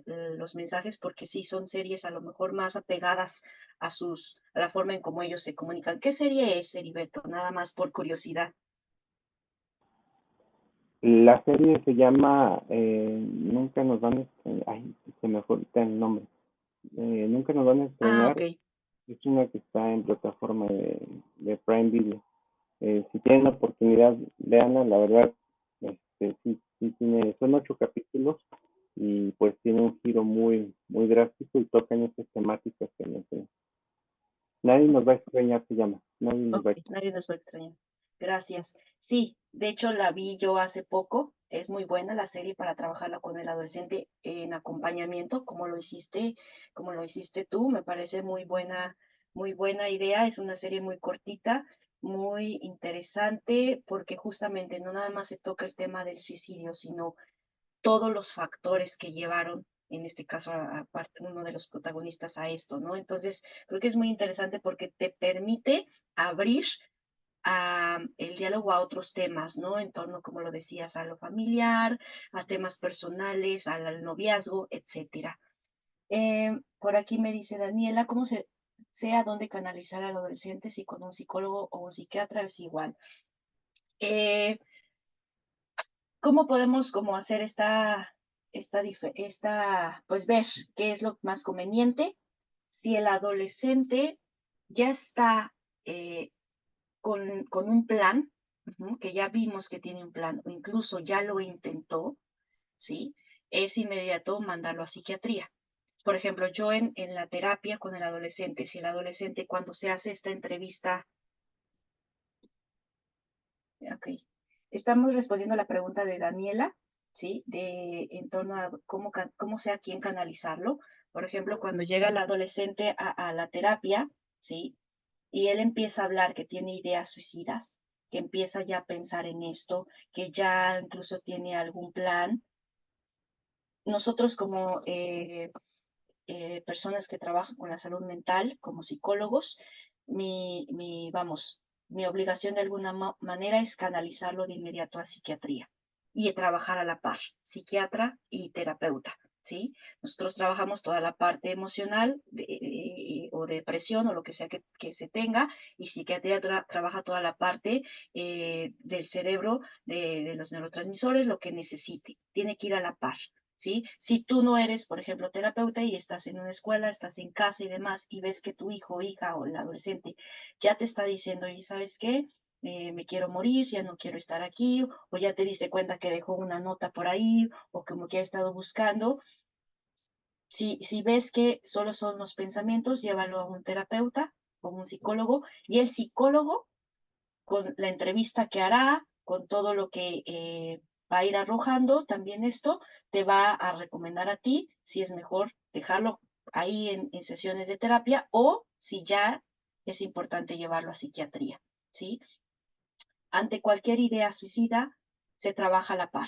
los mensajes, porque sí son series a lo mejor más apegadas a la forma en cómo ellos se comunican. ¿Qué serie es, Heriberto? Nada más por curiosidad. La serie se llama Nunca nos van a estrenar, ay, se me fue ahorita el nombre. Nunca nos van a Ah, estrenar, ok. es una que está en plataforma de Prime Video. Si tienen la oportunidad, veanla, la verdad, sí tiene, son 8 capítulos y pues tiene un giro muy, muy drástico y tocan estas temáticas que mencioné. Nadie nos va a extrañar, se llama. Nadie nos va a Ok, nadie nos va a extrañar. Gracias. Sí, de hecho la vi yo hace poco. Es muy buena la serie para trabajarla con el adolescente en acompañamiento, como lo hiciste tú. Me parece muy buena idea. Es una serie muy cortita, muy interesante, porque justamente no nada más se toca el tema del suicidio, sino todos los factores que llevaron, en este caso, uno de los protagonistas a esto, ¿no? Entonces, creo que es muy interesante porque te permite abrir el diálogo a otros temas, ¿no? En torno, como lo decías, a lo familiar, a temas personales, al noviazgo, etcétera. Por aquí me dice Daniela, ¿cómo sé a dónde canalizar al adolescente, si con un psicólogo o un psiquiatra es igual? Eh, ¿Cómo podemos como hacer pues ver qué es lo más conveniente? Si el adolescente ya está con un plan, que ya vimos que tiene un plan, o incluso ya lo intentó, ¿sí? Es inmediato mandarlo a psiquiatría. Por ejemplo, yo en la terapia con el adolescente, si el adolescente cuando se hace esta entrevista. Ok. Estamos respondiendo a la pregunta de Daniela, ¿sí? En torno a cómo sea quién canalizarlo. Por ejemplo, cuando llega el adolescente a la terapia, ¿sí? Y él empieza a hablar que tiene ideas suicidas, que empieza ya a pensar en esto, que ya incluso tiene algún plan. Nosotros como personas que trabajan con la salud mental, como psicólogos, mi obligación de alguna manera es canalizarlo de inmediato a psiquiatría y trabajar a la par, psiquiatra y terapeuta, ¿sí? Nosotros trabajamos toda la parte emocional o depresión o lo que sea que se tenga, y psiquiatría trabaja toda la parte del cerebro, de los neurotransmisores, lo que necesite, tiene que ir a la par. ¿Sí? Si tú no eres, por ejemplo, terapeuta y estás en una escuela, estás en casa y demás, y ves que tu hijo, hija o el adolescente ya te está diciendo, ¿y sabes qué? Me quiero morir, ya no quiero estar aquí, o ya te dice cuenta que dejó una nota por ahí, o como que ha estado buscando. Si ves que solo son los pensamientos, llévalo a un terapeuta o un psicólogo, y el psicólogo, con la entrevista que hará, con todo lo que va a ir arrojando, también esto te va a recomendar a ti si es mejor dejarlo ahí en sesiones de terapia, o si ya es importante llevarlo a psiquiatría, ¿sí? Ante cualquier idea suicida se trabaja a la par,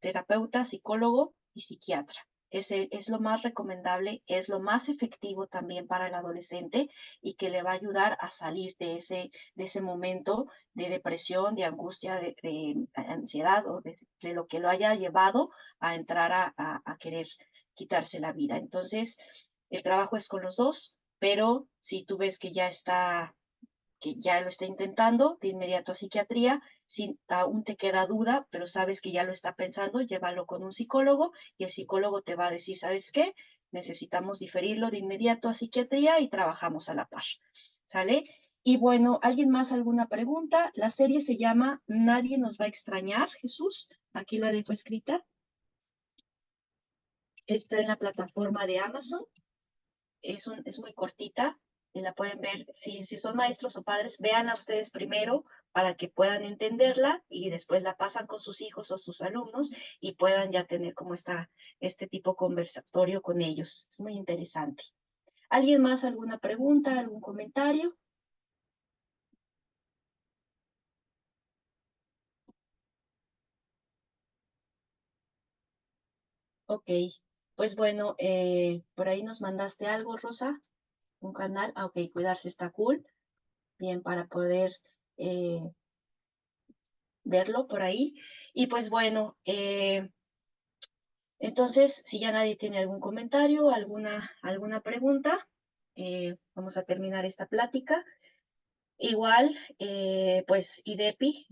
terapeuta, psicólogo y psiquiatra. Es lo más recomendable, es lo más efectivo también para el adolescente, y que le va a ayudar a salir de ese momento de depresión, de angustia, de ansiedad, o de lo que lo haya llevado a entrar a querer quitarse la vida. Entonces, el trabajo es con los dos, pero si tú ves que ya lo está intentando, de inmediato a psiquiatría. Si aún te queda duda, pero sabes que ya lo está pensando, llévalo con un psicólogo, y el psicólogo te va a decir, ¿sabes qué? Necesitamos diferirlo de inmediato a psiquiatría y trabajamos a la par, ¿sale? Y bueno, ¿alguien más alguna pregunta? La serie se llama Nadie nos va a extrañar, Jesús. Aquí la dejo escrita. Está en la plataforma de Amazon. Es muy cortita y la pueden ver. Si son maestros o padres, véanla ustedes primero para que puedan entenderla y después la pasan con sus hijos o sus alumnos y puedan ya tener como este tipo conversatorio con ellos. Es muy interesante. ¿Alguien más alguna pregunta, algún comentario? Ok, pues bueno, por ahí nos mandaste algo, Rosa, un canal. Ah, ok, cuidarse está cool. Bien, para poder verlo por ahí. Y pues bueno, entonces, si ya nadie tiene algún comentario, alguna pregunta, vamos a terminar esta plática. Igual, pues IDEPI,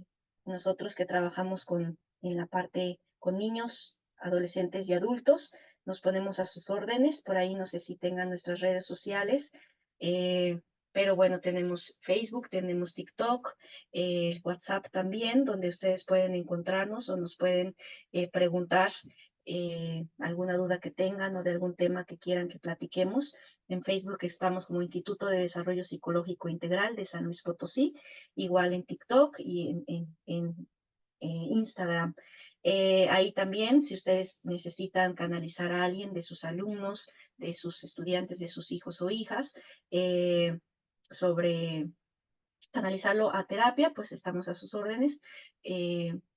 nosotros que trabajamos en la parte con niños, adolescentes y adultos, nos ponemos a sus órdenes. Por ahí no sé si tengan nuestras redes sociales, pero bueno, tenemos Facebook, tenemos TikTok, WhatsApp también, donde ustedes pueden encontrarnos o nos pueden preguntar alguna duda que tengan o de algún tema que quieran que platiquemos. En Facebook estamos como Instituto de Desarrollo Psicológico Integral de San Luis Potosí, igual en TikTok y en Instagram. Ahí también, si ustedes necesitan canalizar a alguien de sus alumnos, de sus estudiantes, de sus hijos o hijas, sobre canalizarlo a terapia, pues estamos a sus órdenes,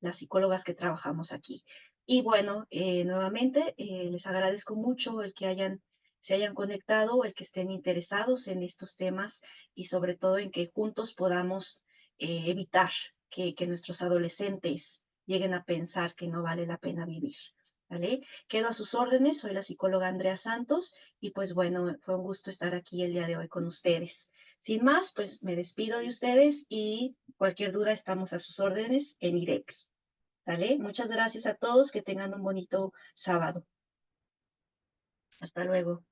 las psicólogas que trabajamos aquí. Y bueno, nuevamente les agradezco mucho el que se hayan conectado, el que estén interesados en estos temas y sobre todo en que juntos podamos evitar que nuestros adolescentes lleguen a pensar que no vale la pena vivir. ¿Vale? Quedo a sus órdenes, soy la psicóloga Andrea Santos y pues bueno, fue un gusto estar aquí el día de hoy con ustedes. Sin más, pues me despido de ustedes y cualquier duda estamos a sus órdenes en IDEPI. ¿Vale? Muchas gracias a todos, que tengan un bonito sábado. Hasta luego.